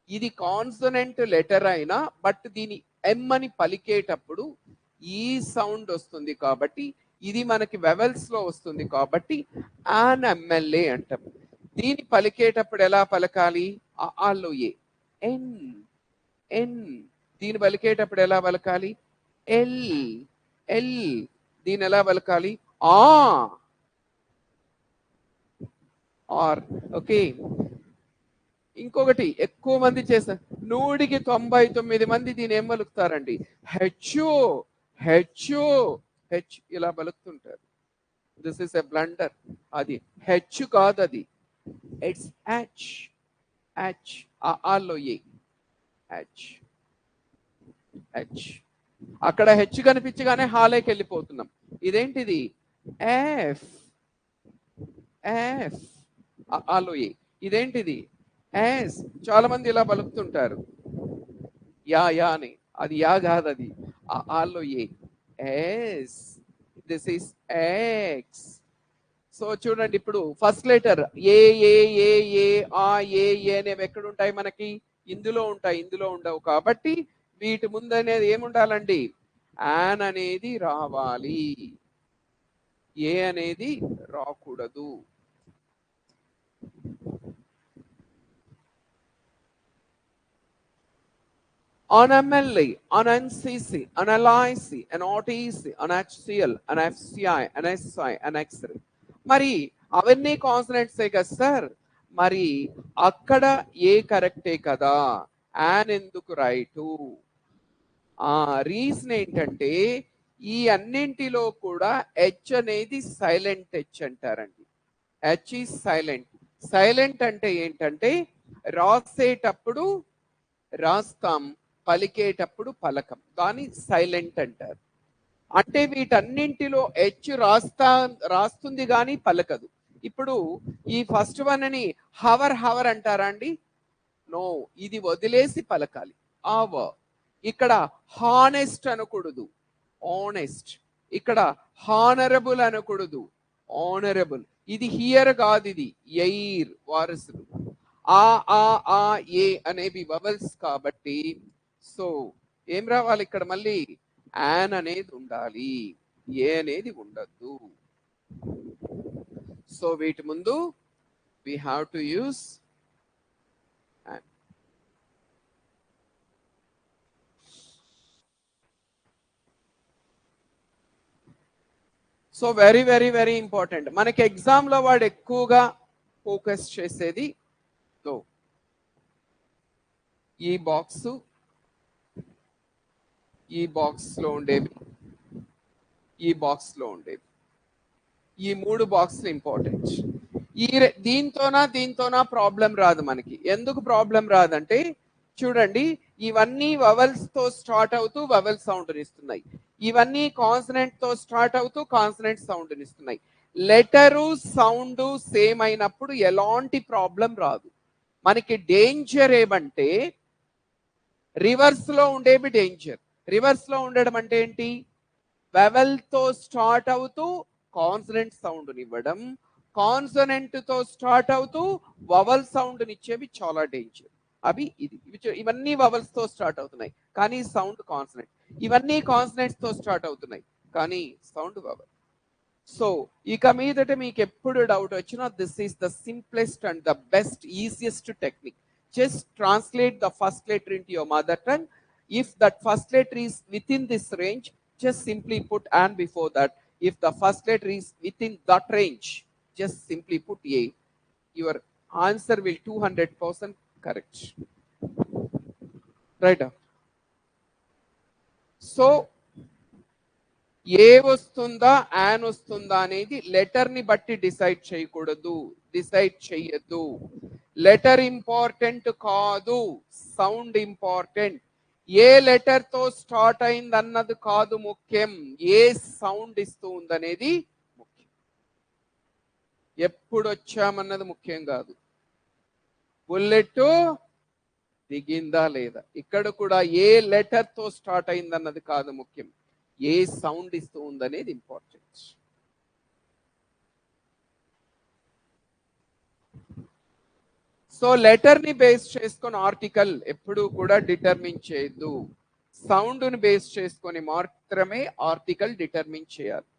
ఇది కాన్సనెంట్ లెటర్ అయినా బట్ దీని ఎం అని పలికేటప్పుడు ఈ సౌండ్ వస్తుంది కాబట్టి ఇది మనకి వెవెల్స్ లో వస్తుంది కాబట్టి ఆన్ ఎమ్మెల్యే అంటాం. దీని పలికేటప్పుడు ఎలా పలకాలి? ఆలో ఏ, ఎన్, ఎన్. దీని పలికేటప్పుడు ఎలా పలకాలి? L, L. దీని ఎలా పలకాలి? ఆ ఆర్. ఓకే. ఇంకొకటి ఎక్కువ మంది చేస్తారు, 199 మంది దీని ఏం పలుకుతారండి? హెచ్. హెచ్. హెచ్ ఇలా పలుకుతుంటారు. This is a blunder. అది హెచ్ కాదు, అది it's H. H also a H. H. అక్కడ హెచ్ కనిపించగానే హాలేకి వెళ్ళిపోతున్నాం. ఇదేంటిది? ఎఫ్. ఎఫ్ ఆలో ఏ. ఇదేంటిది? ఎస్. చాలా మంది ఇలా పలుకుతుంటారు, యా యా అని. అది యా కాదు, అది also a. S. This is X. So చూడండి, ఇప్పుడు ఫస్ట్ లెటర్ ఏ ఏ ఏ ఏ ఆ ఏ ఏ అనేవి ఎక్కడ ఉంటాయి మనకి? ఇందులో ఉంటాయి, ఇందులో ఉండవు. కాబట్టి వీటి ముందు అనేది ఏముండాలండి? యాన్ అనేది రావాలి, ఏ అనేది రాకూడదు. On MLA, on NCC, on LIC, on OTC, on HCL, on FCI, on SI, on X-ray. మరి అవన్నీ కాన్సనెంట్సే కదా సార్. మరి అక్కడ ఏ కరెక్టే కదా, యాన్ ఎందుకు రైటు? రీజన్ ఏంటంటే ఈ అన్నింటిలో కూడా హెచ్ అనేది సైలెంట్ హెచ్ అంటారండి. H is silent. సైలెంట్ అంటే ఏంటంటే రాసేటప్పుడు రాస్తాం, పలికేటప్పుడు పలకం, దాని సైలెంట్ అంటారు. అంటే వీటన్నింటిలో హెచ్ రాస్తుంది కానీ పలకదు. ఇప్పుడు ఈ ఫస్ట్ వన్ అని హవర్ హవర్ అంటారా అండి? నో, ఇది వదిలేసి పలకాలి. ఆవ. ఇక్కడ హానెస్ట్ అనకూడదు, ఆనెస్ట్. ఇక్కడ హానరబుల్ అనకూడదు, ఆనరబుల్. ఇది హియర్ కాదు, ఇది ఎయిర్, వారసులు. ఆ ఆ ఆ ఏ అనేవి వవల్స్ కాబట్టి సో ఏం రావాలి ఇక్కడ? మళ్ళీ యాన్ అనేది ఉండాలి, ఏ అనేది ఉండద్దు. సో వీటి ముందు we have to use and. So very very very important. మనకి ఎగ్జామ్ లో వాడు ఎక్కువగా ఫోకస్ చేసేది సో ఈ బాక్స్, ఈ బాక్స్ లో ఉండేవి, ఈ బాక్స్ లో ఉండేవి, ఈ 3 బాక్స్లు ఇంపార్టెంట్. దీంతోనా ప్రాబ్లం రాదు మనకి. ఎందుకు ప్రాబ్లం రాదంటే చూడండి, ఇవన్నీ వవెల్స్ తో స్టార్ట్ అవుతూ వవెల్ సౌండ్ ఇస్తున్నాయి, ఇవన్నీ కాన్సనెంట్ తో స్టార్ట్ అవుతూ కాన్సనెంట్ సౌండ్ ఇస్తున్నాయి. లెటరు సౌండ్ సేమ్ అయినప్పుడు ఎలాంటి ప్రాబ్లం రాదు మనకి. డేంజర్ ఏమంటే రివర్స్ లో ఉండేవి డేంజర్. రివర్స్ లో ఉండడం అంటే ఏంటి? వెవెల్ తో స్టార్ట్ అవుతూ కాన్సనెంట్ సౌండ్ ఇవ్వడం, కాన్సనెంట్ తో స్టార్ట్ అవుతూ వవల్ సౌండ్ ఇచ్చేవి చాలా డేంజర్. అవి ఇవన్నీ వవల్స్ తో స్టార్ట్ అవుతున్నాయి కానీ సౌండ్ కాన్సనెంట్. ఇవన్నీ కాన్సనెంట్స్ తో స్టార్ట్ అవుతున్నాయి కానీ సౌండ్ వవల్. సో ఇక మీదట మీకు ఎప్పుడు డౌట్ వచ్చినా this is the simplest and the best easiest technique. just translate the first letter into your mother tongue. If that first letter is within this range, just simply put an before that. If the first letter is within that range, just simply put a. Your answer will 200% correct. Right? So ఏ వస్తుందా an వస్తుందా అనేది letter ని బట్టి decide చేయకూడదు, decide చెయ్యొద్దు. Letter important కాదు, sound important. ఏ letter తో start అయింది అన్నది కాదు ముఖ్యం, ఏ సౌండ్ ఇస్తూ ఉందనేది ముఖ్యం. ఎప్పుడు వచ్చామన్నది ముఖ్యం కాదు, బుల్లెట్ దిగిందా లేదా. ఇక్కడ కూడా ఏ లెటర్ తో స్టార్ట్ అయింది అన్నది కాదు ముఖ్యం, ఏ సౌండ్ ఇస్తూ ఉందనేది ఇంపార్టెంట్. సో లెటర్ ని బేస్ చేసుకొని ఆర్టికల్ ఎప్పుడు కూడా డిటర్మిన్ చేయొద్దు, సౌండ్ ని బేస్ చేసుకొని మాత్రమే ఆర్టికల్ డిటర్మిన్ చేయాలి.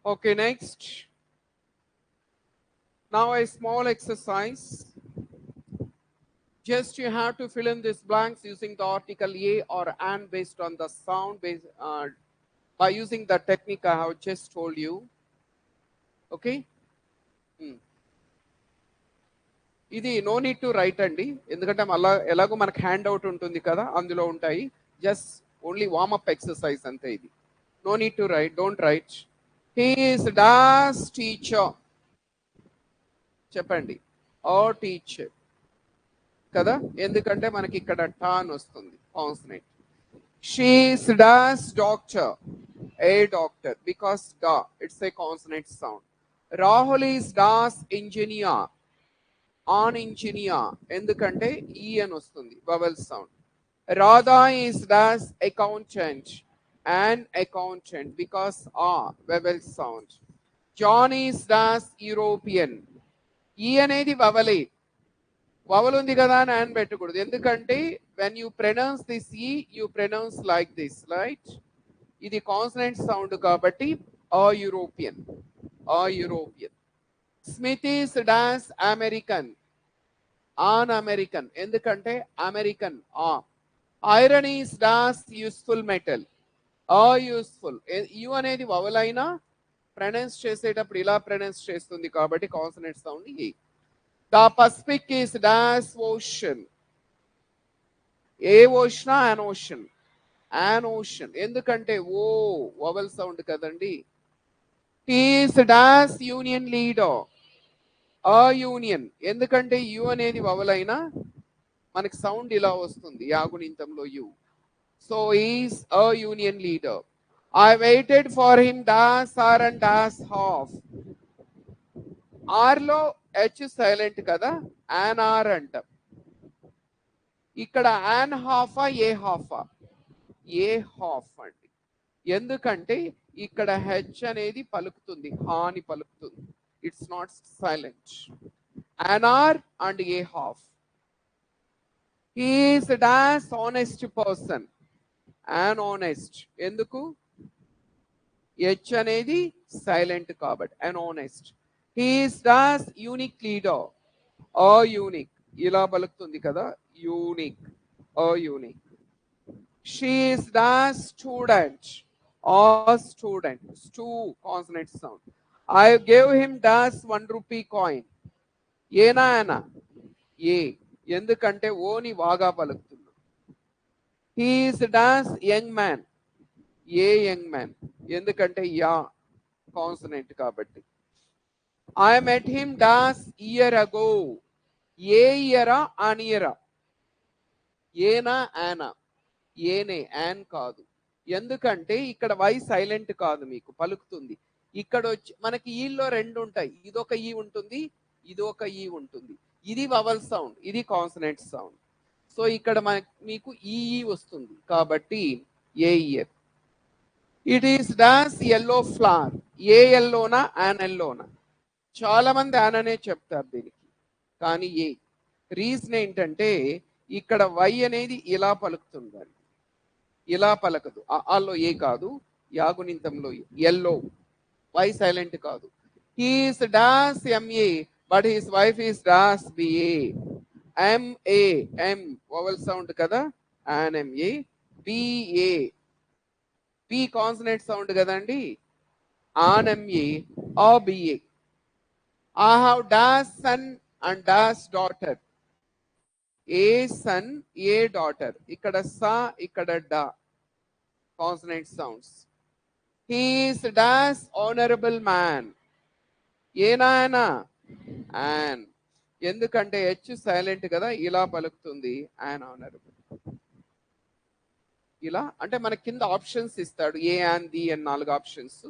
Okay, next. Now a small exercise. Just you have to fill in these blanks using the article a or an based on the sound based by using the technique I have just told you. Okay. ఇది no need to right అండి, ఎందుకంటే మళ్ళా ఎలాగో మనకు hand out ఉంటుంది కదా, అందులో ఉంటాయి. జస్ట్ ఓన్లీ వార్మప్ ఎక్సర్సైజ్ అంతే ఇది. No need to write, don't write. He is dash teacher చెప్పండి, ఓ టీచర్ కదా, ఎందుకంటే మనకి ఇక్కడ టాన్ వస్తుంది consonant. She is dash doctor, a doctor, because డా it's a consonant sound. Rahul is dash engineer, an engineer, ఎందుకంటే ఈ అని వస్తుంది vowel sound. Radha is dash accountant, an accountant, because ఆ vowel sound. John is dash European, ఈ అనేది వవలే, vowel ఉంది కదా అని యాన్ పెట్టకూడదు, ఎందుకంటే వెన్ యూ ప్రొనౌన్స్ దిస్ ఈ you pronounce like this, right. ఇది కాన్సనెంట్ సౌండ్ కాబట్టి a European, a European. Smith is dash American, an American, ఎందుకంటే అమెరికన్ ఆ. Iron is dash useful metal, a useful, U అనేది vowel అయినా pronounce చేసేటప్పుడు ఇలా pronounce చేస్తుంది కాబట్టి కాన్సనెంట్ సౌండ్ ఈ. The Pacific is dash ocean, a ocean, an ocean, an ocean, ఎందుకంటే ఓ వవల్ సౌండ్ కదండి. He is dash union leader, a union, ఎందుకంటే యు అనేది వవల్ అయినా మనకి సౌండ్ ఇలా వస్తుంది యాగుణింతంలో యు. So is a union leader. I waited for him dash hour and dash half, ఆర్లో హెచ్ సైలెంట్ కదా, యాన్ ఆర్ అంటాం. ఇక్కడ యాన్ హాఫా ఏ హాఫా, ఏ హాఫ్ అండి, ఎందుకంటే ఇక్కడ హెచ్ అనేది పలుకుతుంది, హాని పలుకుతుంది, it's not silent. An or and a half. He is dash honest person, an honest, ఎందుకు హెచ్ అనేది సైలెంట్ కాబట్టి an honest. He is dash unique leader, a unique, ఇలా పలుకుతుంది కదా, unique, a unique. She is dash student, a student, stu consonant sound. I gave him dash 1 rupee coin, ఏనా యానా, ఏ, ఎందుకంటే ఓని వాగా పలుకుతుంది. He is dash young man, A young man, ఎందుకంటే yeah consonant కాబట్టి. I met him dash year ago, ఏ ఇయరా on ఇయరా, ఏనా యానా, ఏనే యాన్ కాదు, ఎందుకంటే ఇక్కడ వై సైలెంట్ కాదు మీకు పలుకుతుంది. ఇక్కడ వచ్చి మనకి ఈలో రెండు ఉంటాయి, ఇదొక ఈ ఉంటుంది, ఇది ఒక ఈ ఉంటుంది, ఇది వవల్ సౌండ్, ఇది కాన్సనెంట్ సౌండ్. సో ఇక్కడ మీకు ఈ వస్తుంది కాబట్టి a year. It is dash yellow flower, a ఎల్లోనా యాన్ ఎల్లోనా, చాలా మంది ఆననే చెప్తారు దీనికి, కానీ ఏ. రీజన్ ఏంటంటే ఇక్కడ వై అనేది ఇలా పలుకుతుందండి, ఇలా పలకదు, ఆల్లో ఏ కాదు, యాగునింతంలో ఎల్లో, వై సైలెంట్ కాదు. He's dash MA but his wife is dash BA, MA M vowel sound కదా, an MA, BA B consonant sound కదండి, ఆన్ ఎంఏ ఆ BA. I have dash son and dash daughter, a son a daughter, ఇక్కడ సా ఇక్కడ డా consonant sounds. He is dash honorable man, ఏనాయనా an, ఎందుకంటే H silent కదా, ఇలా పలుకుతుంది యాన్ ఆనరబుల్. ఇలా అంటే మన కింద ఆప్షన్స్ ఇస్తాడు, ఏ యాన్ ది అని 4 ఆప్షన్స్,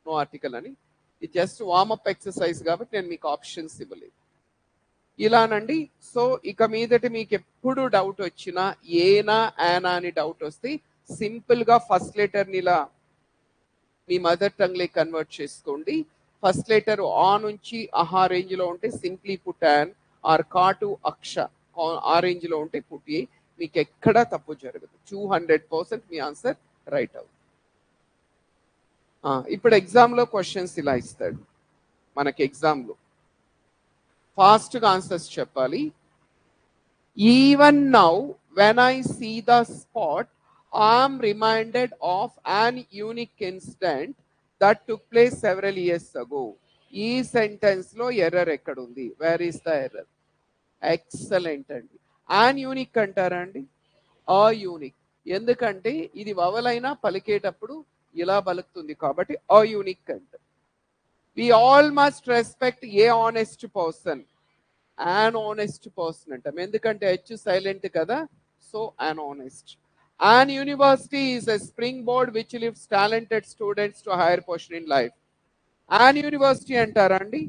నో ఆర్టికల్ అని. ఇది జస్ట్ వార్మప్ ఎక్సర్సైజ్ కాబట్టి నేను మీకు ఆప్షన్స్ ఇవ్వలేదు. ఇలానండి. సో ఇక మీదటి మీకు ఎప్పుడు డౌట్ వచ్చినా ఏనా యానా అని డౌట్ వస్తే సింపుల్ గా ఫస్ట్ లెటర్ ని ఇలా మీ మదర్ టంగ్ లే కన్వర్ట్ చేసుకోండి. ఫస్ట్ లెటర్ ఆ నుంచి అహా రేంజ్ లో ఉంటే సింప్లీ పుట్ యాన్, ఆర్ కా టు అక్ష ఆ రేంజ్ లో ఉంటే పుట్ ఏ. మీకు ఎక్కడా తప్పు జరగదు, 200% మీ ఆన్సర్ రైట్ అవుతుంది. ఇప్పుడు ఎగ్జామ్ లో క్వశ్చన్స్ ఇలా ఇస్తాడు మనకి. ఎగ్జామ్ లో ఫాస్ట్ గా ఆన్సర్స్ చెప్పాలి. Even now when I see the spot I'm reminded of an unique incident that took place several years ago. ఈ సెంటెన్స్ లో ఎర్రర్ ఎక్కడుంది? Where is the error? Excellent అండి. అన్ యూనిక్ అంటారా అండి? ఆ యూనిక్. ఎందుకంటే ఇది వవలైనా పలికేటప్పుడు ఇలా పలుకుతుంది కాబట్టి ఆ యూనిక్ అంటారు. We all must respect a honest person. an honest person అంటాం, ఎందుకంటే హెచ్ సైలెంట్ కదా, so an honest. An university is a springboard which lifts talented students to higher position in life. An university అంటారా అండి?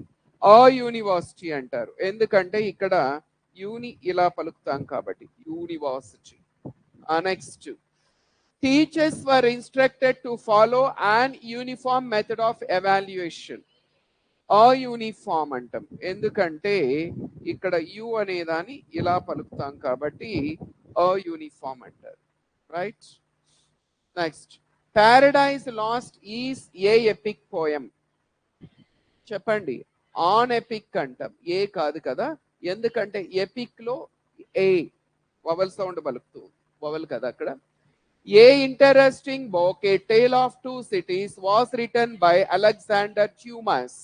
ఆ university అంటారు, ఎందుకంటే ఇక్కడ యూని ఇలా పలుకుతాం కాబట్టి university. Next, teachers were instructed to follow an uniform method of evaluation. ఆ uniform అంటాం, ఎందుకంటే ఇక్కడ యు అనేదాన్ని ఇలా పలుకుతాం కాబట్టి ఆ యూనిఫామ్ అంటారు. Right. Next, Paradise Lost is a epic poem. చెప్పండి. ఆన్ ఎపిక్ అంటాం, ఏ కాదు కదా, ఎందుకంటే ఎపిక్ లో ఏ వవల్ సౌండ్ పలుకుతూ వవల్ కదా అక్కడ. A interesting book, a Tale of Two Cities was written by Alexander Dumas.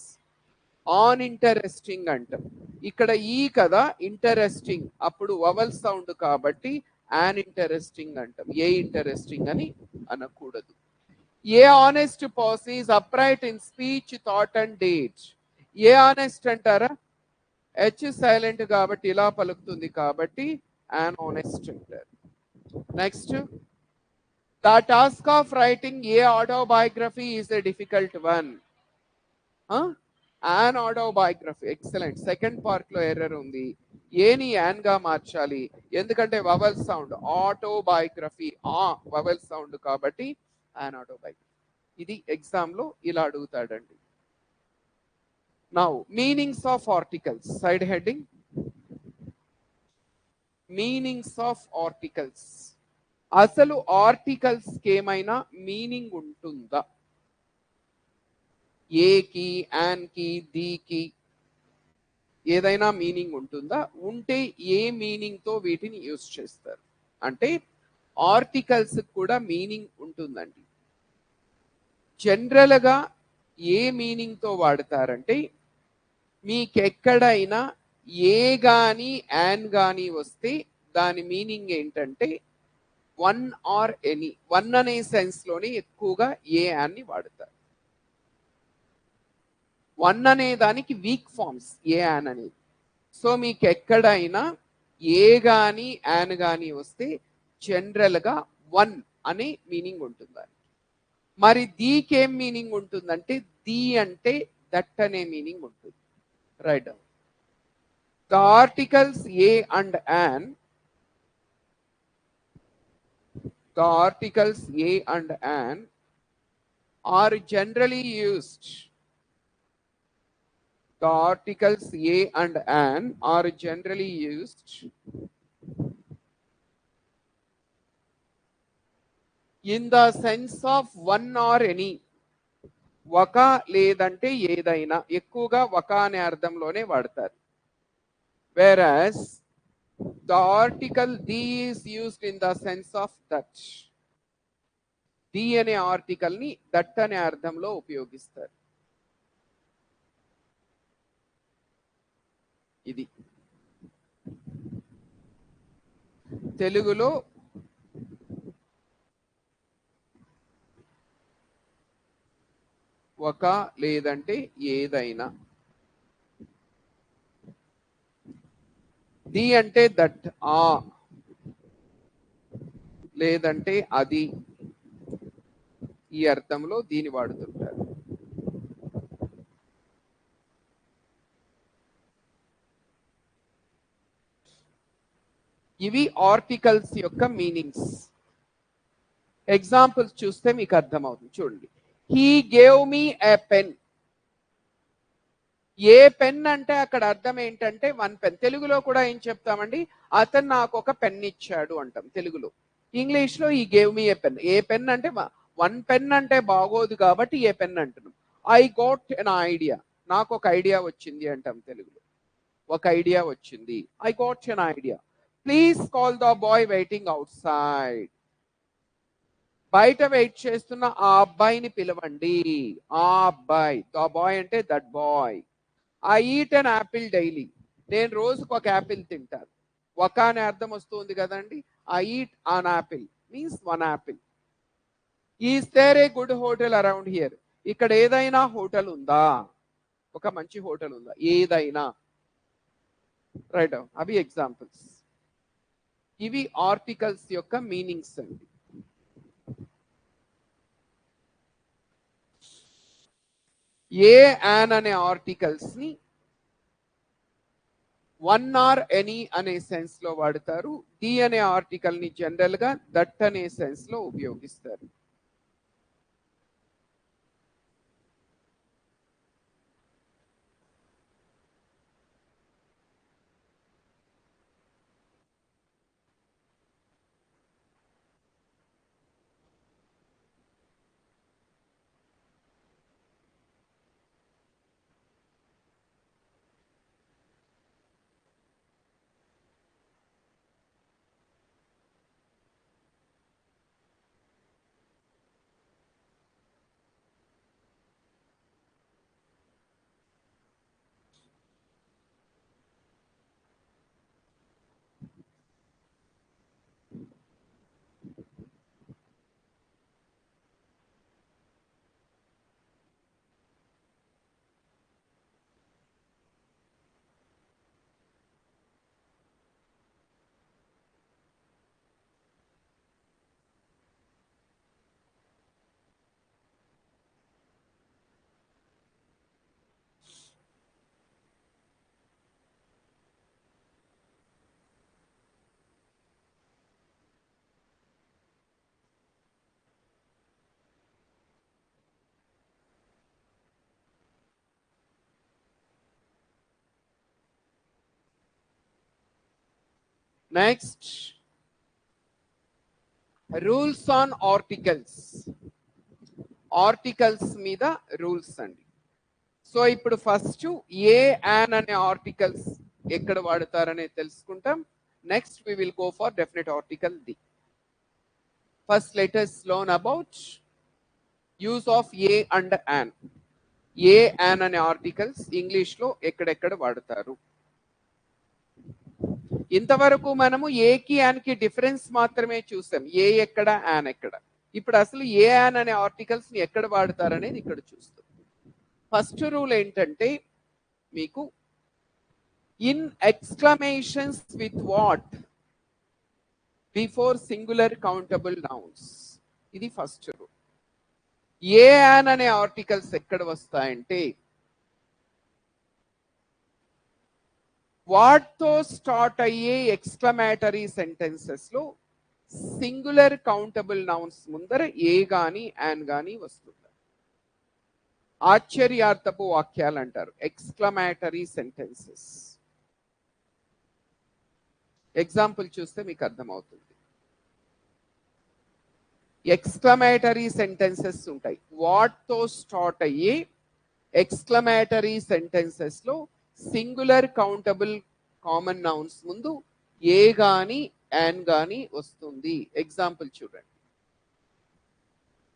An interesting అంటాం, ఇక్కడ ఈ కదా ఇంటరెస్టింగ్, అప్పుడు వవల్ సౌండ్ కాబట్టి యాన్ ఇంటరెస్టింగ్ అంటాం, ఏ ఇంటరెస్టింగ్ అని అనకూడదు. A honest person is upright in speech, thought and date. A honest అంటారా? హెచ్ సైలెంట్ కాబట్టి ఇలా పలుకుతుంది కాబట్టి యాన్ ఆనెస్ట్ అంటారు. Next, the task of writing a autobiography is a difficult one. An autobiography. Excellent. Second part లో error ఉంది, ఏని an గా మార్చాలి, ఎందుకంటే వవల్ సౌండ్. ఆటోబయోగ్రఫీ ఆ వవల్ సౌండ్ కాబట్టి యాన్ ఆటోబయోగ్రఫీ. ఇది ఎగ్జామ్ లో ఇలా అడుగుతాడండి. Now meanings of articles, side heading meanings of articles. అసలు ఆర్టికల్స్ కి ఏమైనా మీనింగ్ ఉంటుందా? ఏకి, యాన్కి, దీకి ఏదైనా మీనింగ్ ఉంటుందా? ఉంటే ఏ మీనింగ్ తో వీటిని యూజ్ చేస్తారు? అంటే ఆర్టికల్స్ కూడా మీనింగ్ ఉంటుందండి. జనరల్ గా ఏ మీనింగ్ తో వాడతారంటే, మీకెక్కడైనా ఏ గాని యాన్ గాని వస్తే దాని మీనింగ్ ఏంటంటే వన్ ఆర్ ఎనీ. వన్ అనే సెన్స్ లోనే ఎక్కువగా ఏ యాన్ ని వాడతారు. వన్ అనే దానికి వీక్ ఫార్మ్స్ ఏ యాన్ అనేది. సో మీకు ఎక్కడైనా ఏ గాని యాన్ గాని వస్తే జనరల్ గా వన్ అనే మీనింగ్ ఉంటుంది. మరి దీకి ఏం మీనింగ్ ఉంటుందంటే, ది అంటే దట్ అనే మీనింగ్ ఉంటుంది. Right. The articles a and an, the articles a and an are generally used. The articles a and an are generally used in the sense of one or any. ఒక లేదంటే ఏదైనా, ఎక్కువగా ఒక అనే అర్థంలోనే వాడతారు. whereas the article the is used in the sense of that. The అనే article ని that అనే అర్థంలో ఉపయోగిస్తారు. ఇది తెలుగులో ఒక లేదంటే ఏదైనా. ది అంటే దట్, ఆ లేదంటే అది, ఈ అర్థంలో దీని వాడుతుంటారు. ఇవి ఆర్టికల్స్ యొక్క మీనింగ్స్. ఎగ్జాంపుల్స్ చూస్తే మీకు అర్థమవుతుంది. చూడండి, he gave me a pen. A pen అంటే అక్కడ అర్థం ఏంటంటే వన్ పెన్. తెలుగులో కూడా ఏం చెప్తామండి, అతను నాకు ఒక పెన్ ఇచ్చాడు అంటాం తెలుగులో. ఇంగ్లీష్ లో ఈ gave me a pen. A pen అంటే వన్ పెన్ అంటే బాగోదు కాబట్టి ఏ పెన్ అంటున్నాం. ఐ గోట్ ఎన్ ఐడియా, నాకు ఒక ఐడియా వచ్చింది అంటాం తెలుగులో. ఒక ఐడియా వచ్చింది, I got an idea. Please call the boy waiting out side, బయట వెయిట్ చేస్తున్న ఆ అబ్బాయిని పిలవండి. ఆ అబ్బాయి, ద బాయ్ అంటే that boy. I eat an Apple daily, నేను రోజుకు ఒక యాపిల్ తింటాను. ఒక అనే అర్థం వస్తుంది కదండి. I eat an apple means one apple. Is there a good hotel around here, ఇక్కడ ఏదైనా హోటల్ ఉందా, ఒక మంచి హోటల్ ఉందా, ఏదైనా. రైట్, అవి ఎగ్జాంపుల్స్. ఇవి ఆర్టికల్స్ యొక్క మీనింగ్స్ అండి. ఏ యాన్ అనే ఆర్టికల్స్ ని వన్ ఆర్ ఎనీ అనే సెన్స్ లో వాడతారు. ది అనే ఆర్టికల్ ని జనరల్ గా దట్ అనే సెన్స్ లో ఉపయోగిస్తారు. Next, rules on articles. Articles మీద రూల్స్ అండి. సో ఇప్పుడు ఫస్ట్ ఏ యాన్ అనే ఆర్టికల్స్ ఎక్కడ వాడతారనే తెలుసుకుంటాం. Next we will go for definite article the. First let us learn about use of a and an. A an అనే articles English లో ఎక్కడెక్కడ వాడతారు. ఇంతవరకు మనము ఏకి యాన్ కి డిఫరెన్స్ మాత్రమే చూసాం, ఏ ఎక్కడ యాన్ ఎక్కడ. ఇప్పుడు అసలు ఏ యాన్ అనే ఆర్టికల్స్ ని ఎక్కడ వాడతారనేది ఇక్కడ చూస్తాం. ఫస్ట్ రూల్ ఏంటంటే మీకు in exclamations with what before singular countable nouns. ఇది ఫస్ట్ రూల్. ఏ యాన్ అనే ఆర్టికల్స్ ఎక్కడ వస్తాయంటే వాట్తో స్టార్ట్ అయ్యే ఎక్స్క్లమేటరీ సెంటెన్సెస్ లో సింగులర్ కౌంటబుల్ నౌన్స్ ముందర ఏ గాని యాన్ గాని వస్తుంది. ఆశ్చర్యార్థపు వాక్యాలు అంటారు, ఎక్స్క్లమేటరీ సెంటెన్సెస్. ఎగ్జాంపుల్ చూస్తే మీకు అర్థమవుతుంది. ఎక్స్క్లమేటరీ సెంటెన్సెస్ ఉంటాయి, వాట్తో స్టార్ట్ అయ్యే ఎక్స్క్లమేటరీ సెంటెన్సెస్ లో సింగులర్ కౌంటబుల్ కామన్ నౌన్స్ ముందు ఏ గాని యాన్ గాని వస్తుంది. ఎగ్జాంపుల్ చూడండి.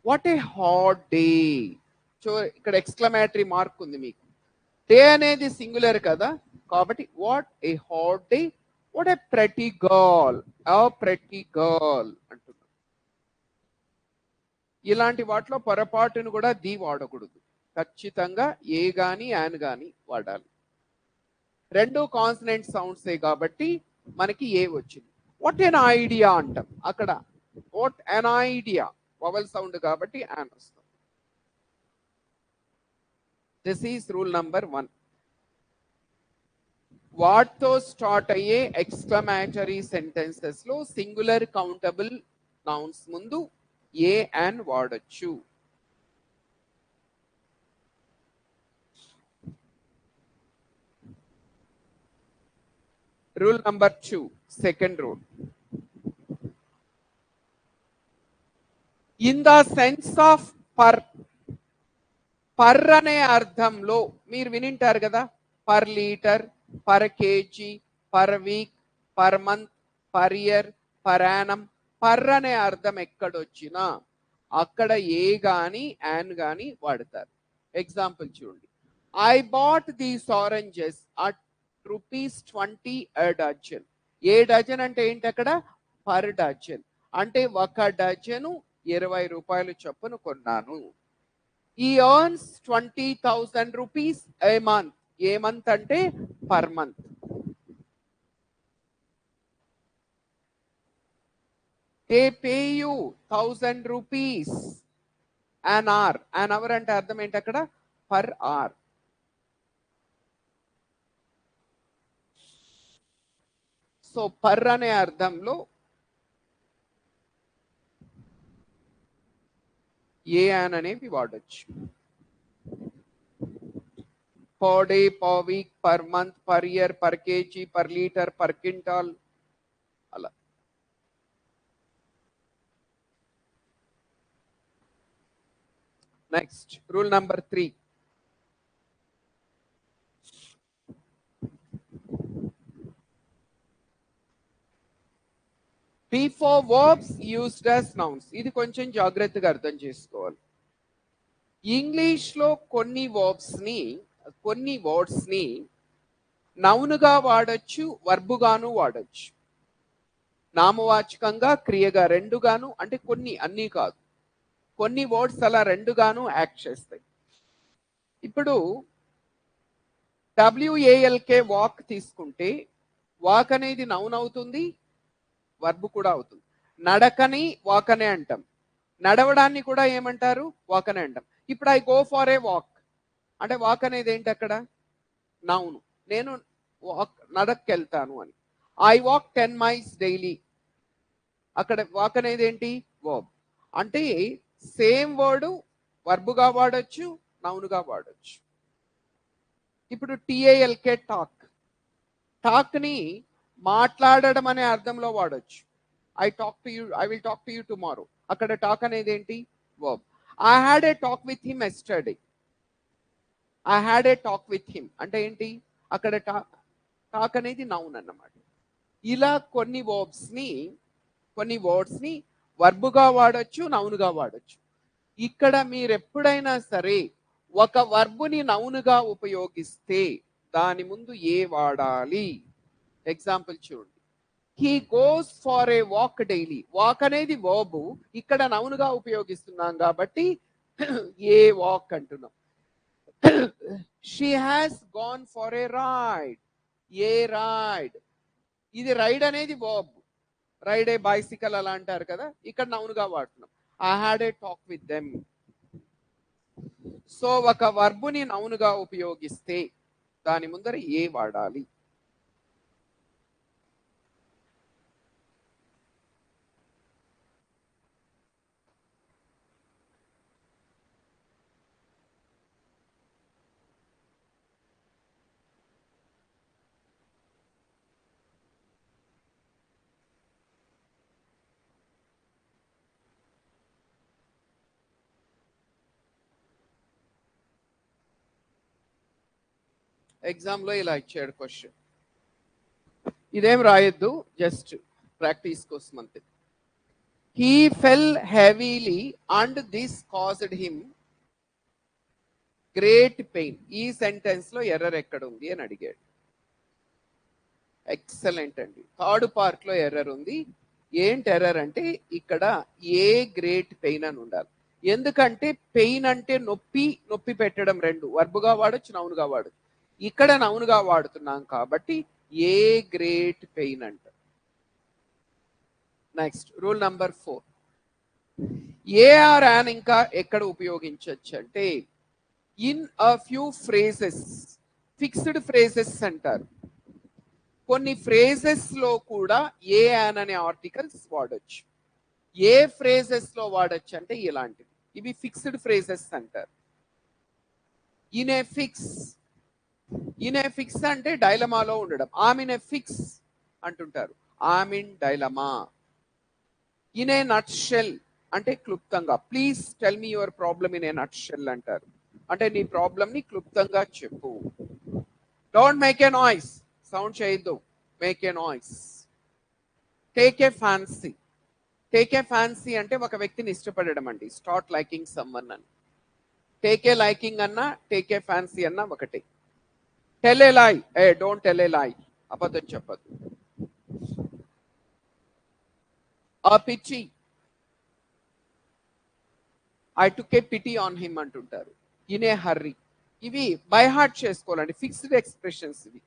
What a hot day. So ఇక్కడ ఎక్స్క్లమేటరీ మార్క్ ఉంది మీకు. డే అనేది సింగులర్ కదా, కాబట్టి what a hot day, what a pretty girl, ఆ ప్రెటీ గర్ల్ అంటున్నాం. ఇలాంటి వాటిలో పొరపాటును కూడా ది వాడకూడదు, ఖచ్చితంగా ఏ గాని యాన్ గాని వాడాలి. రెండు కాన్సనెంట్ సౌండ్సే కాబట్టి మనకి ఏ వచ్చింది. వాట్ ఎన్ ఐడియా అంటాం, అక్కడ what an idea vowel sound కాబట్టి యాన్ వస్తుంది. This is rule number 1. వాట్తో స్టార్ట్ అయ్యే ఎక్స్క్లమేటరీ సెంటెన్సెస్ లో సింగులర్ కౌంటబుల్ నౌన్స్ ముందు ఏ యాన్ వాడొచ్చు. Rule number 2, second rule. In the sense of per, per అనే అర్థంలో మీరు వినింటారు కదా, per litre, per KG, per week, per month, per year, per annum. Per అనే అర్థం ఎక్కడొచ్చినా అక్కడ ఏ గాని యాన్ గాని వాడతారు. ఎగ్జాంపుల్ చూడండి, I bought these oranges at ₹20 a dozen. A dozen అంటే ఏంటి అక్కడ? Per dozen. అంటే ఒక డజను ₹20 చొప్పున కొన్నాను. ఈ earns 20,000 rupees a month. A month అంటే per month. They pay you 1000 rupees an hour. an hour అంటే అర్థం ఏంటి అక్కడ? Per hour. సో పర్ అనే అర్థంలో ఏ యాన్ అనేవి వాడచ్చు. per day, per week, per month, per year, per kg, per liter, per quintal, అలా. Next rule number 3. Before verbs used as nouns. ఇది కొంచెం జాగ్రత్తగా అర్థం చేసుకోవాలి. ఇంగ్లీష్ లో కొన్ని వర్డ్స్ ని నౌనుగా వాడచ్చు, వర్బుగాను వాడచ్చు. నామవాచకంగా, క్రియగా రెండుగాను. అంటే కొన్ని, అన్నీ కాదు, కొన్ని వర్డ్స్ అలా రెండుగాను యాక్ట్ చేస్తాయి. ఇప్పుడు WALK వాక్ తీసుకుంటే వాక్ అనేది నౌన్ అవుతుంది, వర్బ్ కూడా అవుతుంది. నడకని వాక్ అనే అంటాం, నడవడాన్ని కూడా ఏమంటారు? వాక్ అనే అంటాం. ఇప్పుడు I go for a walk అంటే వాక్ అనేది ఏంటి అక్కడ? నౌను. నేను నడక్కెళ్తాను అని. I walk 10 miles daily. అక్కడ వాక్ అనేది ఏంటి? వర్బ్. అంటే సేమ్ వర్డ్ వర్బుగా వాడచ్చు, నౌనుగా వాడచ్చు. ఇప్పుడు TALK టాక్. టాక్ ని మాట్లాడడం అనే అర్థంలో వాడచ్చు. I will talk to you tomorrow. అక్కడ టాక్ అనేది ఏంటి? Verb. I had a talk with him yesterday. I had a talk with him అంటే ఏంటి? అక్కడ టాక్ అనేది నౌన్ అన్నమాట. ఇలా కొన్ని వర్డ్స్ ని వర్బుగా వాడచ్చు, నౌనుగా వాడచ్చు. ఇక్కడ మీరు ఎప్పుడైనా సరే ఒక వర్బుని నౌనుగా ఉపయోగిస్తే దాని ముందు ఏ వాడాలి? ఎగ్జాంపుల్ చూడండి, he goes for a walk daily. Walk అనేది వర్బు, ఇక్కడ నౌనుగా ఉపయోగిస్తున్నాం కాబట్టి ఏ వాక్ అంటున్నాం. She has gone for a ride. A ride. ఇది రైడ్ అనేది వర్బ్, రైడ్ ఏ బైసికల్ అలా అంటారు కదా, ఇక్కడ నౌనుగా వాడుతున్నాం. I had a talk with them. So ఒక వర్బుని నౌనుగా ఉపయోగిస్తే దాని ముందర ఏ వాడాలి? ఎగ్జామ్ లో ఇలా ఇచ్చాడు క్వశ్చన్. ఇదేం రాయొద్దు, జస్ట్ ప్రాక్టీస్ కోసం అంతే. He fell heavily and this caused him great pain. ఈ సెంటెన్స్ లో ఎర్రర్ ఎక్కడ ఉంది అని అడిగాడు. ఎక్సలెంట్ అండి. థర్డ్ పార్ట్ లో ఎర్రర్ ఉంది. ఏంటి ఎర్రర్ అంటే ఇక్కడ ఏ గ్రేట్ పెయిన్ అని ఉండాలి. ఎందుకంటే పెయిన్ అంటే నొప్పి పెట్టడం రెండు, వర్బుగా వాడచ్చు, నౌనుగా వాడచ్చు. ఇక్కడ నౌనుగా వాడుతున్నాం కాబట్టి ఏ గ్రేట్ పెయిన్ అంట. Next rule number 4. A or an ఇంకా ఎక్కడ ఉపయోగించవచ్చు అంటే in a few phrases. Fixed phrases అంటారు. కొన్ని ఫ్రేజెస్ లో కూడా ఏ యాన్ అనే ఆర్టికల్స్ వాడచ్చు. ఏ ఫ్రేజెస్ లో వాడచ్చు అంటే ఇలాంటివి, ఇవి ఫిక్స్డ్ ఫ్రేజెస్ అంటారు. ఇన్ ఏ ఫిక్స్ అంటే డైలమాలో ఉండడం. ఆమ్ ఇన్ ఏ ఫిక్స్ అంటుంటారు, am in dilemma. In a nutshell అంటే క్లుప్తంగా. Please tell me your problem in a nutshell అంటారు. అంటే నీ ప్రాబ్లమ్ ని క్లుప్తంగా చెప్పు. Don't make a noise, sound చేయొద్దు. Make a noise. Take a fancy. Take a fancy అంటే ఒక వ్యక్తిని ఇష్టపడడం అండి. స్టార్ట్ లైకింగ్ సమ్వన్ అని. టేక్ ఏ లైకింగ్ అన్నా టేక్ ఏ ఫ్యాన్సీ అన్నా ఒకటే. టెల్ ఏ లై, డోంట్ టెల్ ఏ లై, అబద్ధం చెప్పద్దు. ఆ పిచ్చి, I took a pity on him అంటుంటారు. In a hurry. ఇవి బై హార్ట్ చేసుకోవాలండి, ఫిక్స్డ్ ఎక్స్ప్రెషన్స్ ఇవి.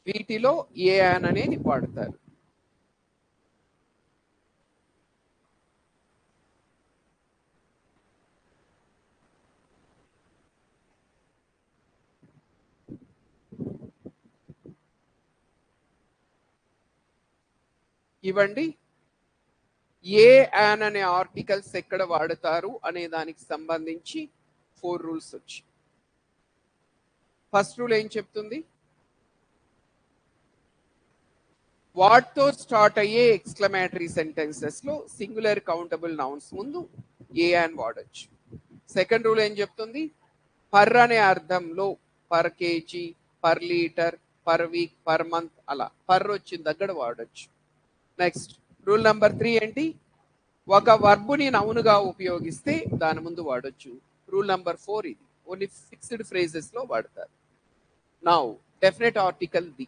వీటిలో ఏ అన్ అనేది వాడతారు. ఇవ్వండి, ఏ యాన్ అనే ఆర్టికల్స్ ఎక్కడ వాడతారు అనే దానికి సంబంధించి 4 రూల్స్ వచ్చి. ఫస్ట్ రూల్ ఏం చెప్తుంది? వాటితో స్టార్ట్ అయ్యే ఎక్స్క్లమేటరీ సెంటెన్సెస్ లో సింగులర్ కౌంటబుల్ నౌన్స్ ముందు ఏ యాన్ వాడచ్చు. సెకండ్ రూల్ ఏం చెప్తుంది? పర్ అనే అర్థంలో per KG, per litre, per week, per month అలా పర్ వచ్చిన దగ్గర వాడచ్చు. నెక్స్ట్ రూల్ నెంబర్ 3 ఏంటి? ఒక వర్బుని నౌనుగా ఉపయోగిస్తే దాని ముందు వాడొచ్చు. రూల్ నెంబర్ 4 ఇది. ఓన్లీ ఫిక్స్డ్ ఫ్రేజెస్ లో వాడతారు. Now definite article the.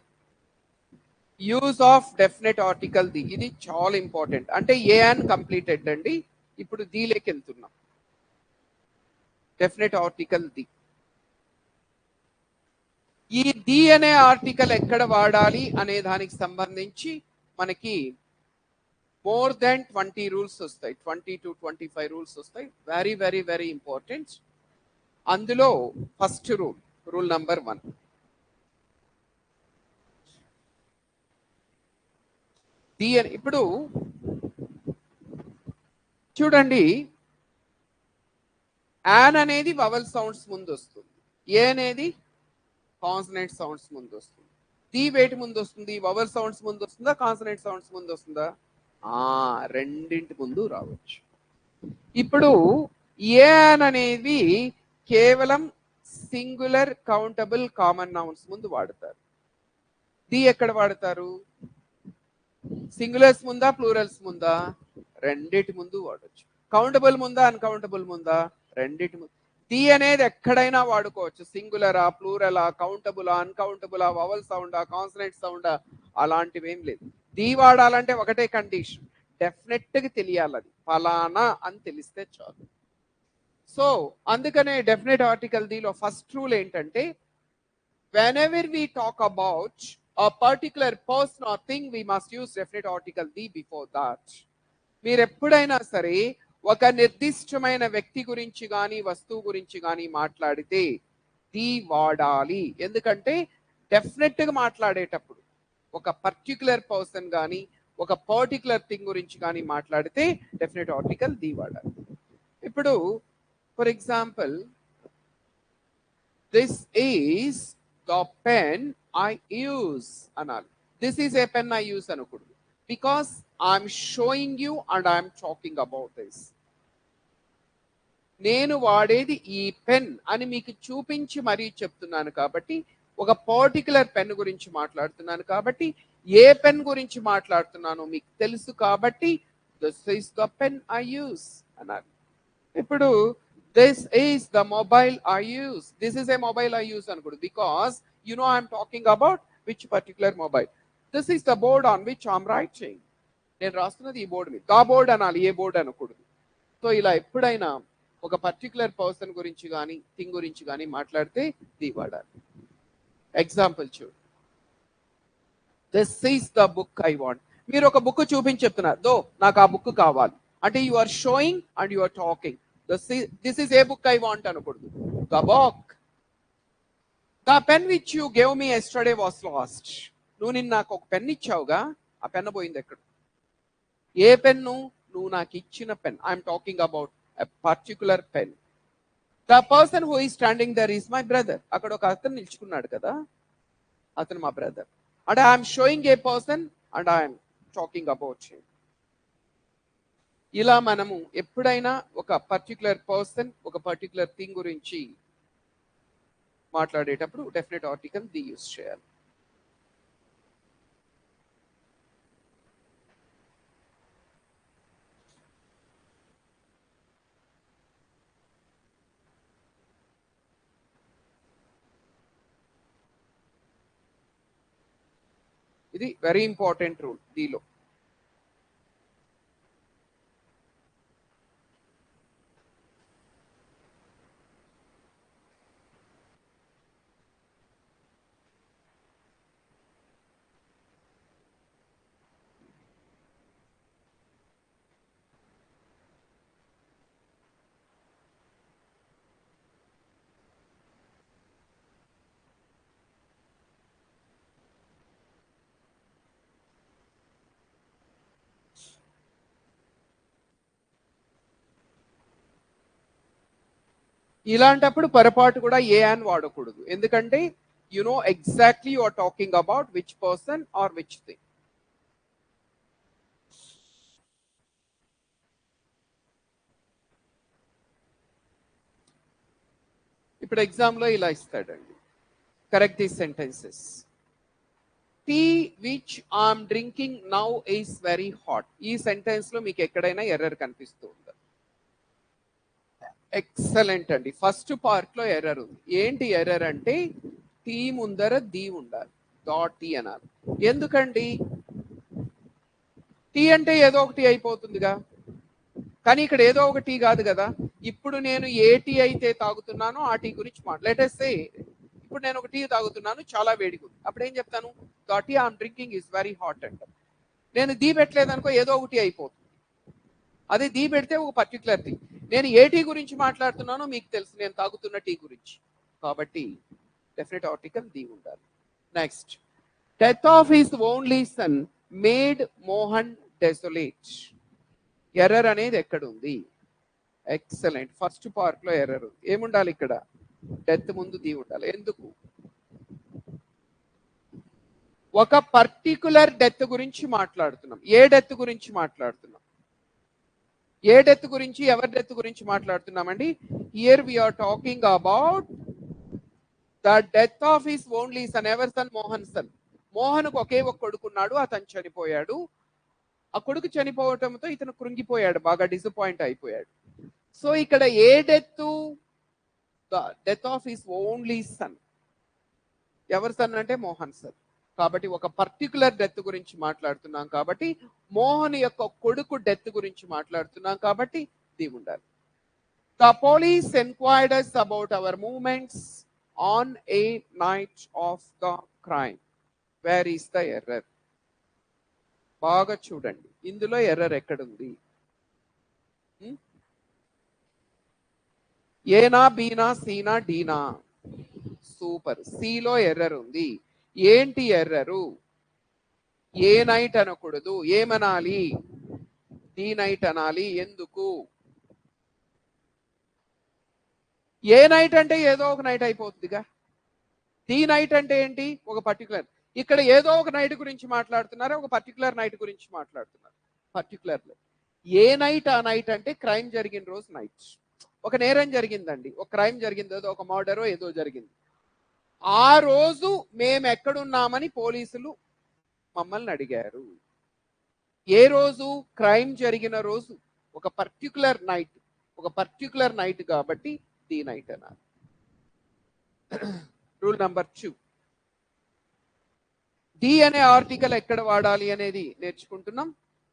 Use of definite article the, ఇది చాలా ఇంపార్టెంట్. అంటే ఏ అండ్ కంప్లీటెడ్ అండి. ఇప్పుడు దీలోకి వెళ్తున్నాం. Definite article the. ఈ ది అనే ఆర్టికల్ ఎక్కడ వాడాలి అనే దానికి సంబంధించి మనకి మోర్ దాన్ 20 రూల్స్ వస్తాయి. 20 to 25 రూల్స్ వస్తాయి. Very very very important. అందులో ఫస్ట్ రూల్ నంబర్ 1. ది అని ఇప్పుడు చూడండి, యాన్ అనేది వవల్ సౌండ్స్ ముందు వస్తుంది, ఏ అనేది కాన్సనెంట్ సౌండ్స్ ముందు వస్తుంది. ది వేటి ముందు వస్తుంది? వవల్ సౌండ్స్ ముందు వస్తుందా, కాన్సనెంట్ సౌండ్స్ ముందు వస్తుందా? రెండింటి ముందు రావచ్చు. ఇప్పుడు ఏన్ అనేది కేవలం సింగులర్ కౌంటబుల్ కామన్ నౌన్స్ ముందు వాడతారు. ది ఎక్కడ వాడతారు? సింగులర్స్ ముందా, ప్లూరల్స్ ముందా? రెండిటి ముందు వాడచ్చు. కౌంటబుల్ ముందా, అన్కౌంటబుల్ ముందా? రెండిటి ముందు. ది అనేది ఎక్కడైనా వాడుకోవచ్చు. సింగులరా, ప్లూరలా, కౌంటబులా, అన్కౌంటబులా, వవల్ సౌండా, కాన్సనెంట్ సౌండా, అలాంటివి ఏం లేదు. ది వాడాలంటే ఒకటే కండిషన్, డెఫినెట్ గా తెలియాలి, అది ఫలానా అని తెలిస్తే చాలు. సో అందుకనే డెఫినెట్ ఆర్టికల్ దీలో ఫస్ట్ రూల్ ఏంటంటే, whenever we talk about a particular person or thing, we must use definite article the before that. మీరు ఎప్పుడైనా సరే ఒక నిర్దిష్టమైన వ్యక్తి గురించి కానీ వస్తువు గురించి కానీ మాట్లాడితే ది వాడాలి. ఎందుకంటే డెఫినెట్ గా మాట్లాడేటప్పుడు ఒక పర్టికులర్ పర్సన్ కానీ ఒక పర్టికులర్ థింగ్ గురించి కానీ మాట్లాడితే డెఫినెట్ ఆర్టికల్ ది వాడాలి. ఇప్పుడు for example, this is the pen I use అనాలి. This is a pen I use అనకూడదు. Because I'm showing you and I'm talking about this. నేను వాడేది ఈ పెన్ అని మీకు చూపించి మరీ చెప్తున్నాను కాబట్టి, ఒక పర్టికులర్ పెన్ గురించి మాట్లాడుతున్నాను కాబట్టి, ఏ పెన్ గురించి మాట్లాడుతున్నానో మీకు తెలుసు కాబట్టి this is the pen I use అన్నారు. ఇప్పుడు this is the mobile I use. This is a mobile I use అనకూడదు. Because you know I'm talking about which particular mobile. This is the board on which I'm writing. నేను రాస్తున్నది ఈ board మీద. దా board అనాలి, ఏ board అనకూడదు. So ఇలా ఎప్పుడైనా ఒక పర్టికులర్ పర్సన్ గురించి కానీ థింగ్ గురించి కానీ మాట్లాడితే ది వాడాలి. ఎగ్జాంపుల్ చూడు, this is the book I want. మీరు ఒక బుక్ చూపించి చెప్తున్నారు, దో నాకు ఆ బుక్ కావాలి అంటే you are showing and you are talking. This is a book I want అనకూడదు. The book. The pen which you gave me yesterday was lost. నువ్వు నిన్న నాకు ఒక పెన్ ఇచ్చావుగా, ఆ పెన్ పోయింది ఎక్కడ? ఏ పెన్ను? నువ్వు నాకు ఇచ్చిన pen. I'm talking about a particular pen. The person who is standing there is my brother. అక్కడ ఒక అతను నిల్చుకున్నాడు కదా, అతను మా బ్రదర్. అంటే I'm showing A person and I'm talking about him. ఇలా మనము ఎప్పుడైనా ఒక పర్టికులర్ పర్సన్ ఒక పర్టికులర్ థింగ్ గురించి మాట్లాడేటప్పుడు డెఫినెట్ ఆర్టికల్ ది యూజ్ చేయాలి. ఇది వెరీ ఇంపార్టెంట్ రూల్ దీలో. ఇలాంటప్పుడు పొరపాటు కూడా ఏ అని వాడకూడదు, ఎందుకంటే you know exactly you are talking about which person or which thing. ఇప్పుడు ఎగ్జామ్ లో ఇలా ఇస్తాడండి, correct these sentences. Tea which I'm drinking now is very hot. ఈ సెంటెన్స్ లో మీకు ఎక్కడైనా ఎర్రర్ కనిపిస్తూ ఉందా? ఎక్సలెంట్ అండి. ఫస్ట్ పార్ట్ లో ఎర్రర్ ఉంది. ఏంటి ఎర్రర్ అంటే టీ ముందర ది ఉండాలి, డాట్ టీ అనాలి. ఎందుకండి? టీ అంటే ఏదో ఒకటి అయిపోతుందిగా, కానీ ఇక్కడ ఏదో ఒక టీ కాదు కదా. ఇప్పుడు నేను ఏ టీ అయితే తాగుతున్నానో ఆ టీ గురించి మాట్లాడేస్తే, ఇప్పుడు నేను ఒక టీ తాగుతున్నాను, చాలా వేడిగా ఉంది. అప్పుడు ఏం చెప్తాను? The tea I'm drinking is very hot అంట. నేను ది పెట్టలేదనుకో ఏదో ఒకటి అయిపోతుంది. అదే ది పెడితే ఒక పర్టికులర్ టీ. నేను ఏ టీ గురించి మాట్లాడుతున్నానో మీకు తెలుసు, నేను తాగుతున్న టీ గురించి. కాబట్టి డెఫినెట్ ఆర్టికల్ ది ఉండాలి. Next, death of his only sun made Mohan desolate. Error అనేది ఎక్కడ ఉంది? ఎక్సలెంట్. ఫస్ట్ పార్ట్ లో ఎర్రర్ ఉంది. ఏముండాలి ఇక్కడ? డెత్ ముందు ది ఉండాలి. ఎందుకు? ఒక పర్టికులర్ డెత్ గురించి మాట్లాడుతున్నాం. ఏ డెత్ గురించి మాట్లాడుతున్నాం? ఏ డెత్ గురించి, ఎవరి డెత్ గురించి మాట్లాడుతున్నామండి? Here we are talking about the death of his only son. ఎవర్ సన్? మోహన్ సన్. మోహన్కు ఒకే ఒక కొడుకున్నాడు, అతను చనిపోయాడు. ఆ కొడుకు చనిపోవటంతో ఇతను కృంగిపోయాడు, బాగా డిసప్పాయింట్ అయిపోయాడు. సో ఇక్కడ ఏ death? The death of his only son. ఎవరి సన్ అంటే మోహన్ సన్. కాబట్టి ఒక పర్టికులర్ డెత్ గురించి మాట్లాడుతున్నాం, కాబట్టి మోహన్ యొక్క కొడుకు డెత్ గురించి మాట్లాడుతున్నాం, కాబట్టి ది ఉండాలి. The police enquired us about our movements on a night of the crime. Where is the error? బాగా చూడండి, ఇందులో ఎర్రర్ ఎక్కడుంది? ఏనా, బీనా, సీనా, డీనా? సూపర్. సిలో ఎర్రర్ ఉంది. ఏంటి ఎర్రరు? ఏ నైట్ అనకూడదు, ఏమనాలి? డి నైట్ అనాలి. ఎందుకు? ఏ నైట్ అంటే ఏదో ఒక నైట్ అయిపోతుందిగా. డి నైట్ అంటే ఏంటి? ఒక పర్టికులర్. ఇక్కడ ఏదో ఒక నైట్ గురించి మాట్లాడుతున్నారు, ఒక పర్టికులర్ నైట్ గురించి మాట్లాడుతున్నారు. పర్టికులర్ ఏ నైట్? ఆ నైట్ అంటే క్రైమ్ జరిగిన రోజు నైట్. ఒక నేరం జరిగిందండి, ఒక క్రైమ్ జరిగింది, ఏదో ఒక మర్డరో ఏదో జరిగింది. ఆ రోజు మేము ఎక్కడున్నామని పోలీసులు మమ్మల్ని అడిగారు. ఏ రోజు? క్రైమ్ జరిగిన రోజు, ఒక పర్టికులర్ నైట్. ఒక పర్టికులర్ నైట్ కాబట్టి ది నైట్ అన్నారు. రూల్ నంబర్ 2, డి అనే ఆర్టికల్ ఎక్కడ వాడాలి అనేది నేర్చుకుంటున్నాం.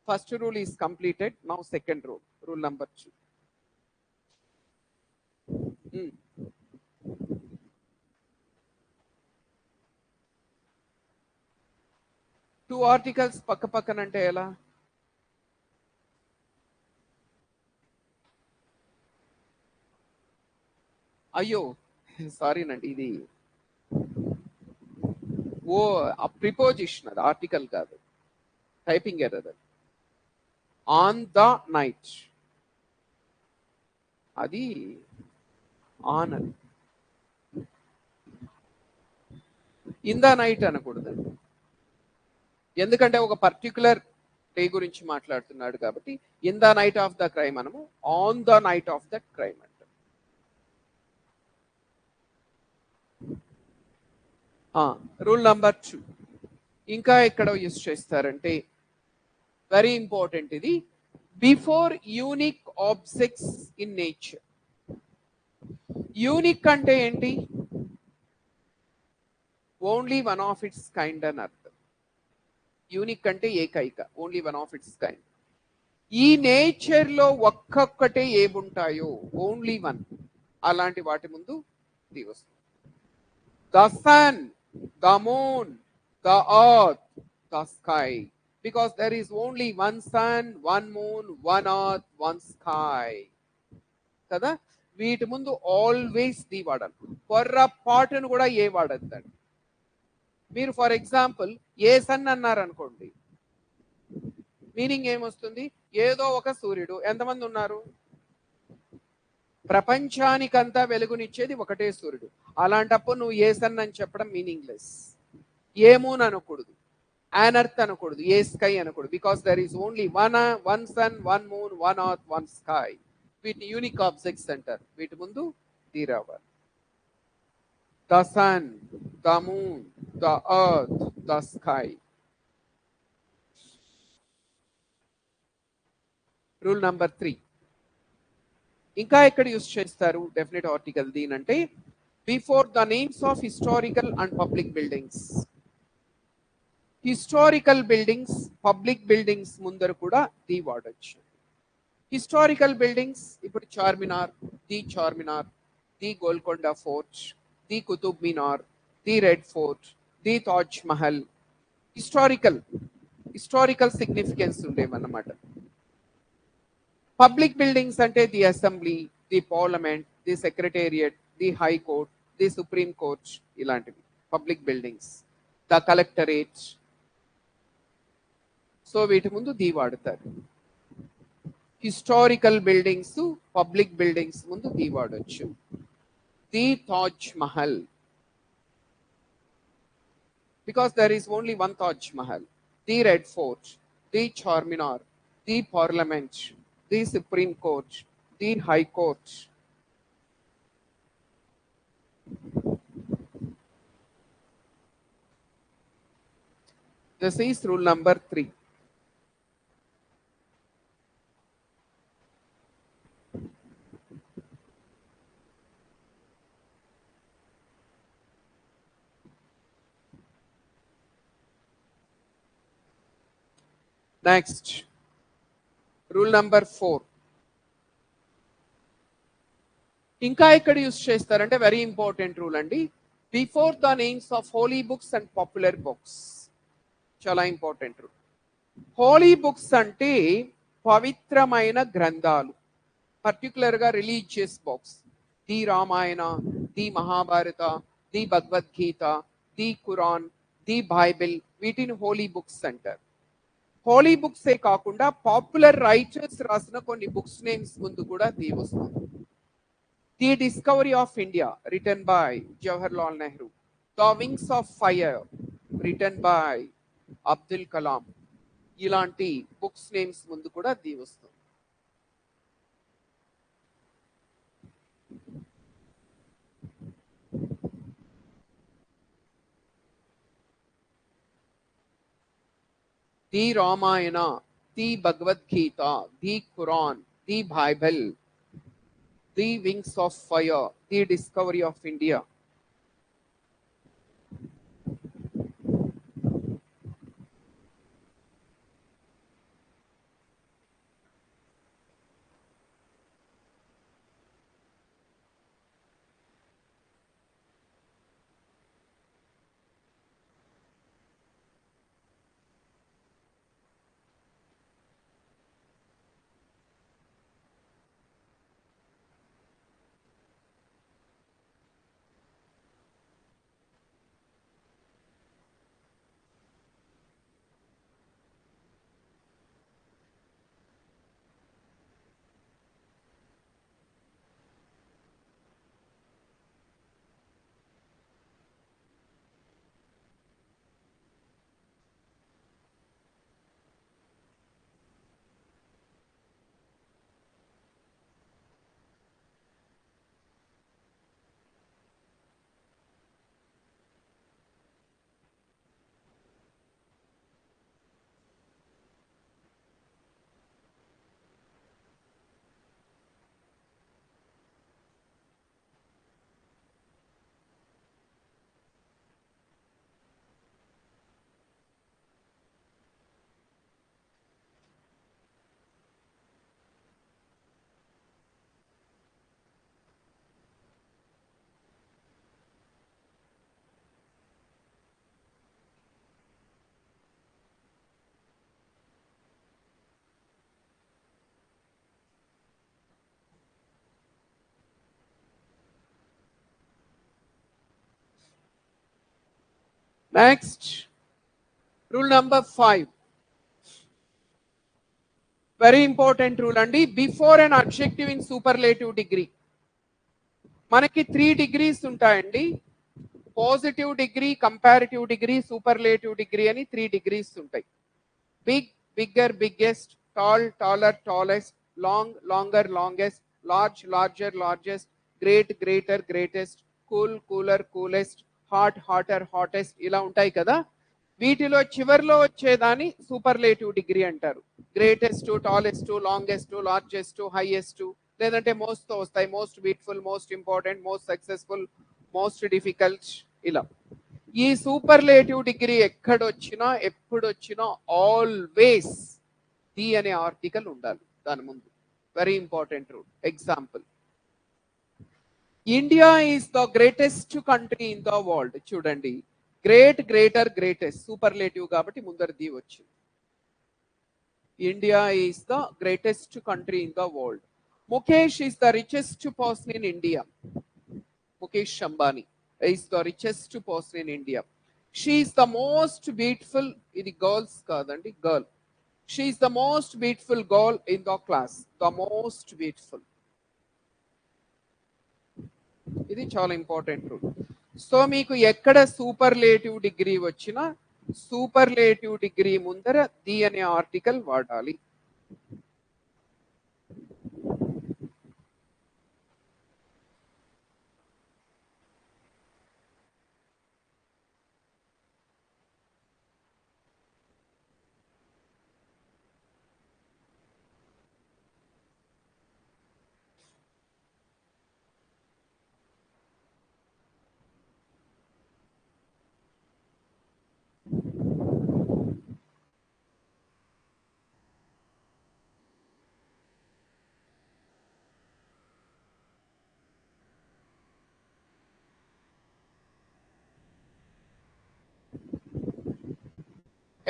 First rule is completed. Now second rule, rule number 2. Two articles పక్క పక్కన అంటే ఎలా? అయ్యో సారీనండి, ఇది ఓ ప్రిపోజిషన్, అది ఆర్టికల్ కాదు, typing error. On the night, అది ఆన్. అది ఇన్ ద నైట్ అనకూడదండి, ఎందుకంటే ఒక పర్టికులర్ డే గురించి మాట్లాడుతున్నాడు కాబట్టి in the knight of the crime మనము on the knight of the crime అంటాం. రూల్ నంబర్ 2 ఇంకా ఎక్కడ యూస్ చేస్తారంటే వెరీ ఇంపార్టెంట్ ఇది, before unique objects in nature. Unique అంటే ఏంటి? Only one of it's kind అని అర్థం. యూనిక్ అంటే ఏకైక, only one of it's kind. ఈ నేచర్ లో ఒక్కొక్కటే ఏముంటాయో ఓన్లీ వన్, అలాంటి వాటి ముందు ఇది వస్తుంది. The sun, the moon, the earth, the sky, because there is only one sun, one moon, one earth, one sky. కదా, వీటి ముందు ఆల్వేస్ ది వాడాలి, పొర్రపాటును కూడా ఏ వాడద్దండి. మీరు ఫర్ ఎగ్జాంపుల్ ఏ సన్ అన్నారు అనుకోండి, మీనింగ్ ఏమొస్తుంది? ఏదో ఒక సూర్యుడు. ఎంతమంది ఉన్నారు? ప్రపంచానికంతా వెలుగునిచ్చేది ఒకటే సూర్యుడు. అలాంటప్పుడు నువ్వు ఏ సన్ అని చెప్పడం మీనింగ్లెస్. ఏ మూన్ అనకూడదు, an earth అనకూడదు, ఏ స్కై అనకూడదు, because there is only one sun, one moon, one earth, one sky. వీటిని యూనిక్ ఆబ్జెక్ట్స్ అంటారు. వీటి ముందు ది రావాలి. The sun, the moon, the earth, the sky. Rule number 3 ఇంకా ఎక్కడ యూస్ చేస్తారు డెఫినెట్ ఆర్టికల్ దీనంటే, before the names of historical and public buildings. Historical buildings, public buildings ముందర కూడా ది వాడచ్చు. హిస్టారికల్ బిల్డింగ్స్ ఇప్పుడు Charminar, the Charminar, the Golconda Fort, the Qutub Minar, the Red Fort, the Taj Mahal. Historical significance ఉండేవన్నమాట. Public buildings అంటే the assembly, the parliament, the secretariat, the high court, the supreme court, ఇలాంటివి public buildings. The collectorate. So వీటి ముందు the వాడతారు. Historical buildings, public buildings ముందు the వాడొచ్చు. The Taj Mahal, because there is only one Taj Mahal. The Red Fort, the Charminar, the Parliament, the Supreme Court, the High Court. This is rule number 3. Next, rule number 4. ఇంకా ఇక్కడ use చేస్తారంటే very important rule అండి, before the names of holy books and popular books. చాలా important rule. Holy books అంటే పవిత్రమైన గ్రంథాలు, particular గా religious books. The Ramayana, the Mahabharata, the Bhagavad Gita, the Quran, the Bible, వీటిని హోలీ బుక్స్ అంటారు. హోలీ బుక్సే కాకుండా పాపులర్ రైటర్స్ రాసిన కొన్ని బుక్స్ నేమ్స్ ముందు కూడా ది వస్తుంది. The Discovery of India, written by Jawaharlal Nehru. The Wings of Fire, written by Abdul Kalam. ఇలాంటి బుక్స్ నేమ్స్ ముందు కూడా ది వస్తుంది. The Ramayana, the Bhagavad Gita, the Quran, the Bible, the Wings of Fire, the Discovery of India. Next rule number 5, very important rule అండి. Before an adjective in superlative degree మనకి 3 degrees ఉంటాయండి. Positive degree, comparative degree, superlative degree అని 3 degrees ఉంటాయి. Big, bigger, biggest, tall, taller, tallest, long, longer, longest, large, larger, largest, great, greater, greatest, cool, cooler, coolest, hot, hotter, hottest, ఇలా ఉంటాయి కదా. వీటిలో చివర్లో వచ్చేదాన్ని సూపర్లేటివ్ డిగ్రీ అంటారు. Greatest, tallest, longest, largest, highest, లేదంటే మోస్ట్ తో వస్తాయి. Most beautiful, most important, most successful, most difficult, ఇలా. ఈ సూపర్లేటివ్ డిగ్రీ ఎక్కడొచ్చినా ఎప్పుడొచ్చినా ఆల్వేస్ ది అనే ఆర్టికల్ ఉండాలి దాని ముందు. Very important rule. Example, India is the greatest country in the world. చూడండి, గ్రేట్, గ్రేటర్, గ్రేటెస్ట్ సూపర్లేటివ్ కాబట్టి ముందర ది వచ్చింది. India is the greatest country in the world. Mukesh is the richest person in India. Mukesh Ambani is the richest person in India. She is the most beautiful, ఇది girls కాదండి, girl. She is the most beautiful girl in the class. The most beautiful. ఇది చాలా important rule. So మీకు ఎక్కడ superlative degree వచ్చినా superlative degree ముందర the అనే article వాడాలి.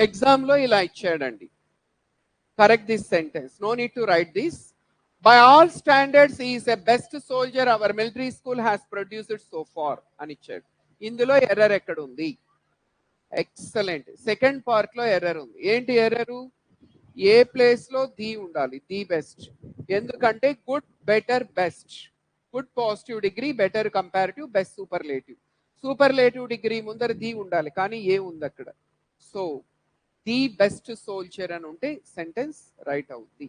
ఎగ్జామ్ లో ఇలా ఇచ్చాడండి, correct this sentence, no need to write this. By all standards is a best soldier our military school has produced so far అని ఇచ్చాడు. ఇందులో ఎర్రర్ ఎక్కడ ఉంది? ఎక్సలెంట్, సెకండ్ పార్ట్ లో ఎర్రర్ ఉంది. ఏంటి ఎర్రరు? ఏ ప్లేస్ లో ది ఉండాలి, ది బెస్ట్. ఎందుకంటే good, better, best. Good positive degree, better comparative, best superlative. Superlative degree ముందర ది ఉండాలి, కానీ ఏ ఉంది అక్కడ. సో ది బెస్ట్ సోల్జర్ అని ఉంటే సెంటెన్స్ రైట్ అవుద్ది.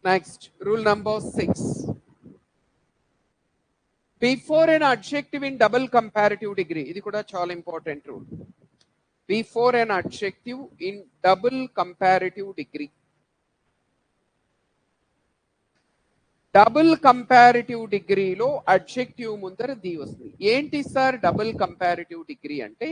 Next rule number 6, before an adjective in double comparative degree, ఇది కూడా చాలా important rule. Before an adjective in double comparative degree, double comparative డిగ్రీలో అడ్జెక్టివ్ ముందర ది వస్తుంది. ఏంటి సార్ డబుల్ కంపారిటివ్ డిగ్రీ అంటే?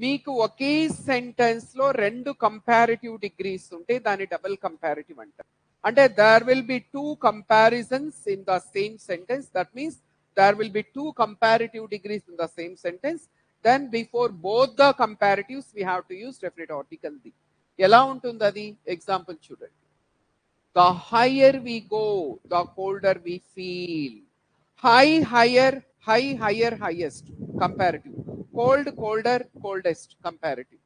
మీకు ఒకే సెంటెన్స్ లో 2 కంపారిటివ్ డిగ్రీస్ ఉంటే దాన్ని డబుల్ కంపారిటివ్ అంటారు. అంటే there will be 2 comparisons in the same sentence. That means there will be 2 comparative degrees in the same sentence. Then before both the comparatives we have to use definite article the. ఎలా ఉంటుంది అది? Example చూడండి. The higher we go, the colder we feel. High, higher, high, higher, highest comparative. Cold, colder, coldest comparative.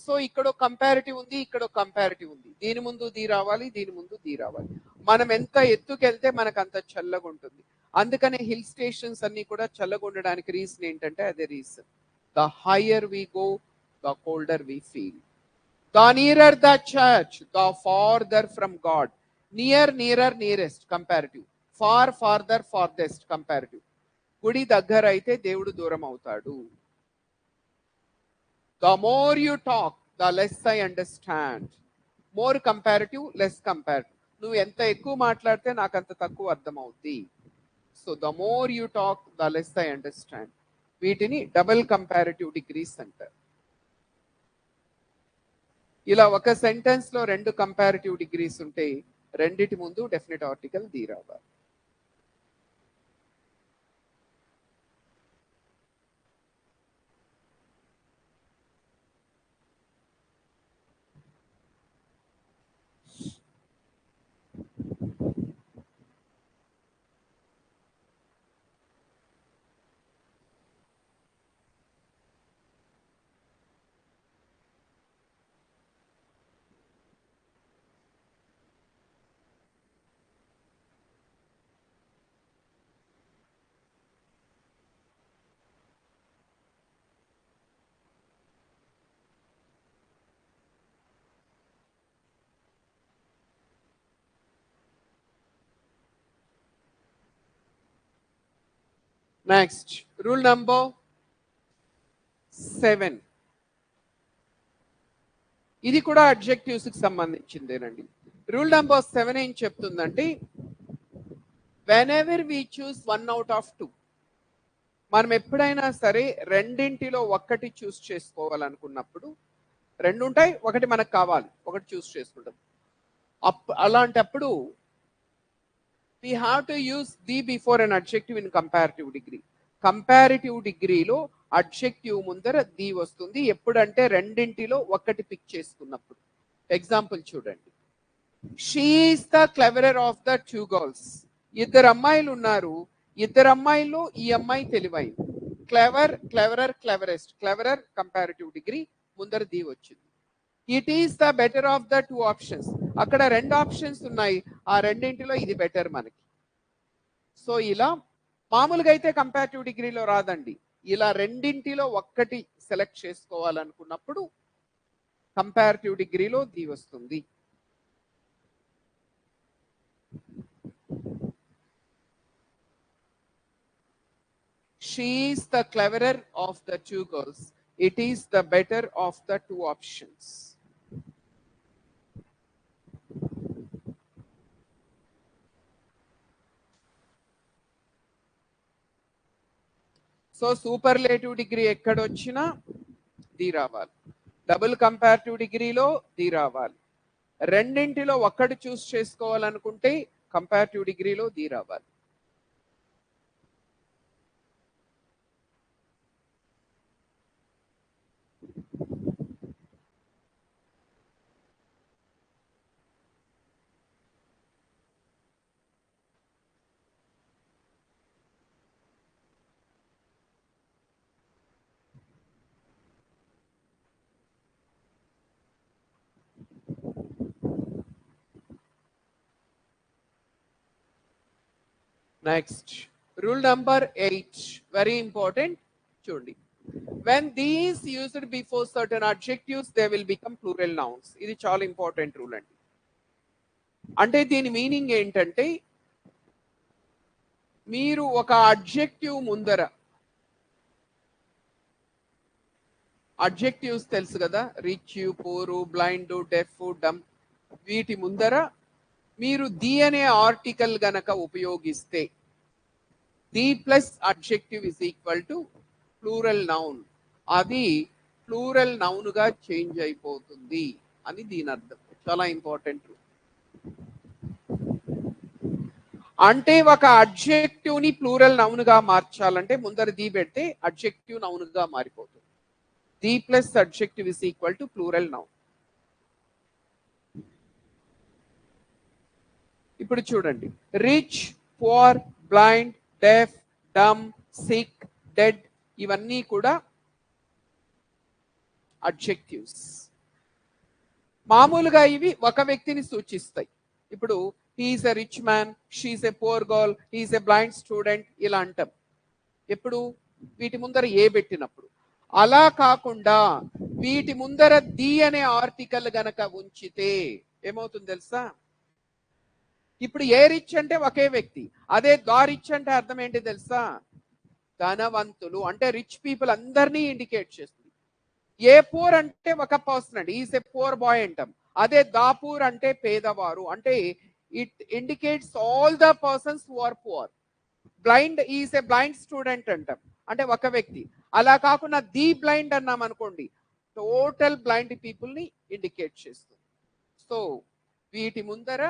So ఇక్కడ comparative ఉంది, ఇక్కడ comparative ఉంది. దీని ముందు ది రావాలి, దీని ముందు ది రావాలి. మనం ఎంత ఎత్తుకెళ్తే మనకు అంత చల్లగా ఉంటుంది. అందుకనే హిల్ స్టేషన్స్ అన్ని కూడా చల్లగా ఉండడానికి రీజన్ ఏంటంటే అదే reason. The higher we go, the colder we feel. The nearer the church, the farther from God. Near, nearer, nearest comparative. Far, farther, farthest comparative. గుడి దగ్గర అయితే దేవుడు దూరం అవుతాడు. The more you talk, the less I understand. More comparative, less comparative. నువ్వు ఎంత ఎక్కువ మాట్లాడితే నాకు అంత తక్కువ అర్థం అవుద్ది. So the more you talk, the less I understand. వీటిని డబుల్ కంపారిటివ్ డిగ్రీస్ అంటారు. ఇలా ఒక సెంటెన్స్ లో 2 కంపారిటివ్ డిగ్రీస్ ఉంటే రెండిటి ముందు డెఫినెట్ ఆర్టికల్ ది రావాలి. Next rule number 7. ఇది కూడా అడ్జెక్టివ్స్ కి సంబంధించిందేనండి. రూల్ నంబర్ 7 ఏం చెప్తుందంటే whenever we choose 1 out of 2, మనం ఎప్పుడైనా సరే రెండింటిలో ఒక్కటి చూస్ చేసుకోవాలనుకున్నప్పుడు, రెండు ఉంటాయి, ఒకటి మనకు కావాలి, ఒకటి చూస్ చేసుకుంటాం. అలాంటప్పుడు we have to use the before an adjective in comparative degree. Comparative డిగ్రీలో అడ్జెక్టివ్ ముందర ది వస్తుంది ఎప్పుడంటే రెండింటిలో ఒక్కటి పిక్ చేసుకున్నప్పుడు. ఎగ్జాంపుల్ చూడండి. She is the cleverer of the 2 girls. ఇద్దరు అమ్మాయిలు ఉన్నారు, ఇద్దరు అమ్మాయిల్లో ఈ అమ్మాయి తెలివైంది. Clever, cleverer, cleverest. Cleverer comparative degree ముందర ది వచ్చింది. It is the better of the 2 options. అక్కడ రెండు ఆప్షన్స్ ఉన్నాయి, ఆ రెండింటిలో ఇది బెటర్ మనకి. సో ఇలా మామూలుగా అయితే కంపారిటివ్ డిగ్రీలో రాదండి. ఇలా రెండింటిలో ఒక్కటి సెలెక్ట్ చేసుకోవాలనుకున్నప్పుడు కంపారిటివ్ డిగ్రీలో ది వస్తుంది. She is the cleverer of the 2 girls. It is the better of the 2 options. So superlative degree ఎక్కడొచ్చినా ది రావాలి, డబుల్ కంపారిటివ్ డిగ్రీలో ది రావాలి, రెండింటిలో ఒక్కటి చూస్ చేసుకోవాలనుకుంటే కంపారిటివ్ డిగ్రీలో ది రావాలి. Next rule number 8, very important. చూడండి, when these used before certain adjectives they will become plural nouns. ఇది చాలా ఇంపార్టెంట్ రూల్ అండి. అంటే దీని మీనింగ్ ఏంటంటే మీరు ఒక అడ్జెక్టివ్ ముందర, అడ్జెక్టివ్స్ తెలుసు కదా, rich, poor, blind, deaf, dumb, వీటి ముందర మీరు ది అనే ఆర్టికల్ గనక ఉపయోగిస్తే the plus adjective is equal to plural noun. అది ప్లూరల్ నౌన్ గా చేంజ్ అయిపోతుంది అని దీని అర్థం. చాలా ఇంపార్టెంట్. అంటే ఒక అడ్జెక్టివ్ ని ప్లూరల్ నౌన్ గా మార్చాలంటే ముందర ది పెడితే అడ్జెక్టివ్ నౌన్ గా మారిపోతుంది. The plus adjective is equal to plural noun. ఇప్పుడు చూడండి, rich, poor, blind, deaf, dumb, sick, dead, ఇవన్నీ కూడా అడ్జెక్టివ్స్. మామూలుగా ఇవి ఒక వ్యక్తిని సూచిస్తాయి. ఇప్పుడు he is a rich man, she is a poor girl, he is a blind student, ఇలా అంటాం ఎప్పుడు వీటి ముందర ఏ పెట్టినప్పుడు. అలా కాకుండా వీటి ముందర ది అనే ఆర్టికల్ గనక ఉంచితే ఏమవుతుంది తెలుసా? ఇప్పుడు ఏ రిచ్ అంటే ఒకే వ్యక్తి, అదే దా రిచ్ అంటే అర్థం ఏంటి తెలుసా? ధనవంతులు, అంటే రిచ్ పీపుల్ అందరినీ ఇండికేట్ చేస్తుంది. ఏ పూర్ అంటే ఒక పర్సన్ అండి, ఈజ్ ఎ పూర్ బాయ్ అంటాం. అదే దాపూర్ అంటే పేదవారు, అంటే it indicates all the persons who are poor. Blind, is a blind student అంటాం, అంటే ఒక వ్యక్తి. అలా కాకుండా ది బ్లైండ్ అన్నాం అనుకోండి, టోటల్ బ్లైండ్ పీపుల్ ని ఇండికేట్ చేస్తుంది. సో వీటి ముందర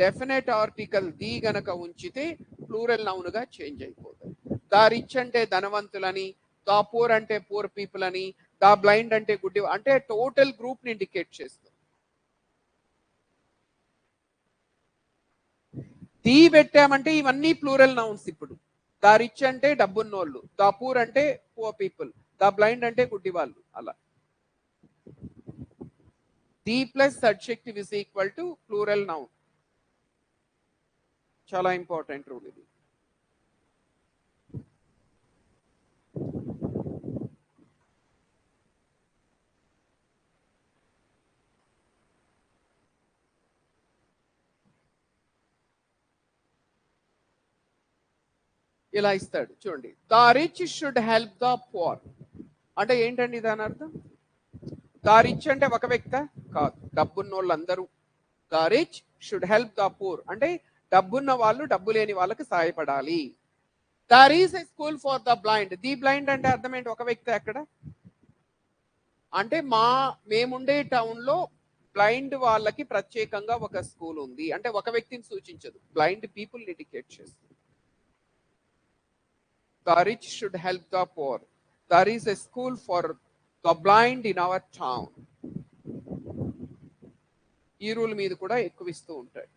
డెఫినెట్ ఆర్టికల్ ది గనక ఉంచితే ప్లూరల్ నౌన్ గా చేంజ్ అయిపోతుంది. ద రిచ్ అంటే ధనవంతులని, ద పూర్ అంటే పూర్ పీపుల్ అని, ద బ్లైండ్ అంటే గుడ్డి, అంటే టోటల్ గ్రూప్ ని ఇండికేట్ చేస్తుంది. ది పెట్టామంటే ఇవన్నీ ప్లూరల్ నౌన్స్. ఇప్పుడు ద రిచ్ అంటే డబ్బున్నోళ్ళు, ద పూర్ అంటే పూర్ పీపుల్, ద బ్లైండ్ అంటే గుడ్డి వాళ్ళు. అలా the plus adjective is equal to plural noun. చాలా ఇంపార్టెంట్ రూల్ ఇది. ఇలా ఇస్తాడు చూడండి. The rich should help the poor అంటే ఏంటండి దాని అర్థం? ద రిచ్ అంటే ఒక వ్యక్తి కాదు, డబ్బున్న వాళ్ళందరూ. The rich should help the poor అంటే డబ్బున్న వాళ్ళు డబ్బు లేని వాళ్ళకి సహాయపడాలి. There is a school for the blind. The blind అంటే అర్థం ఏంటి? ఒక వ్యక్తి అక్కడ అంటే మేముండే టౌన్ లో బ్లైండ్ వాళ్ళకి ప్రత్యేకంగా ఒక స్కూల్ ఉంది అంటే ఒక వ్యక్తిని సూచించదు, బ్లైండ్ పీపుల్ ఇండికేట్ చేస్తుంది. The rich should help the poor. There is a school for the blind in our town. ఈ రూల్ మీద కూడా ఎక్కువ ఇస్తూ ఉంటాయి.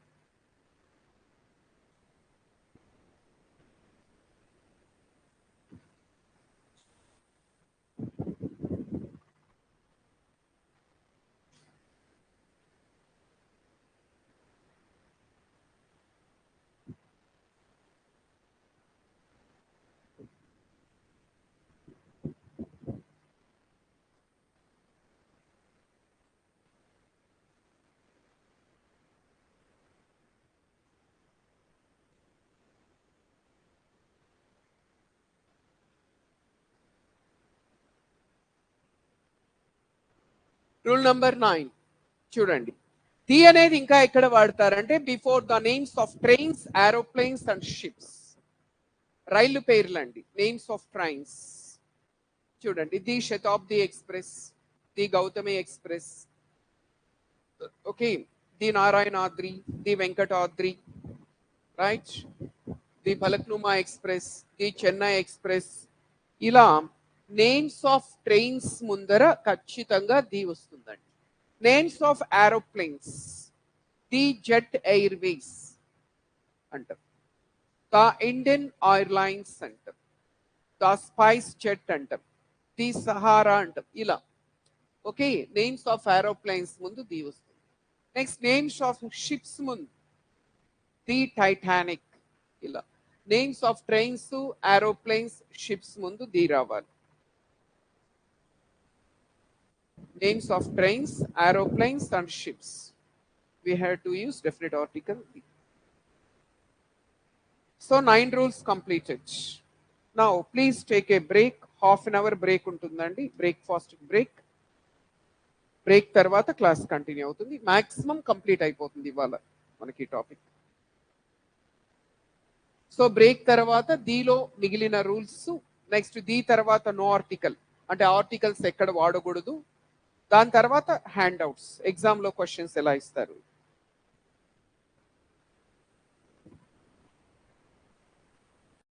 రూల్ నంబర్ 9 చూడండి. ది అనేది ఇంకా ఎక్కడ వాడతారంటే before the names of trains, aeroplanes and ships. రైలు పేర్లండి, నేమ్స్ ఆఫ్ ట్రైన్స్. చూడండి, the Shatabdi Express, the Gautami Express, okay, the Narayanadri, the Venkatadri, right, the Falaknuma Express, the Chennai Express. ఇలా నేమ్స్ ఆఫ్ ట్రైన్స్ ముందర ఖచ్చితంగా ది వస్తుందండి. Names of aeroplanes, the Jet Airways అంటారు, the Indian Airlines అంటారు, the Spice Jet అంటారు, the Sahara అంటాం. ఇలా ఓకే, నేమ్స్ ఆఫ్ ఏరోప్లేన్స్ ముందు ది వస్తుంది. నెక్స్ట్ నేమ్స్ ఆఫ్ షిప్స్ ముందు ది టైటానిక్. ఇలా names of trains, aeroplanes, ships ముందు ది రావాలి. Names of trains, aeroplanes and ships. We have to use definite article. So 9 rules completed. Now please take a break. Half an hour break untundandi. Breakfast break. Break tarvata class continue avutundi. Maximum complete అయిపోతుంది ఇవాళ మనకి topic. So break తర్వాత దీలో మిగిలిన rules, next దీ తర్వాత no article అంటే articles ఎక్కడ వాడకూడదు, దాని తర్వాత హ్యాండ్ అవుట్స్, ఎగ్జామ్ లో క్వశ్చన్స్ ఎలా ఇస్తారు,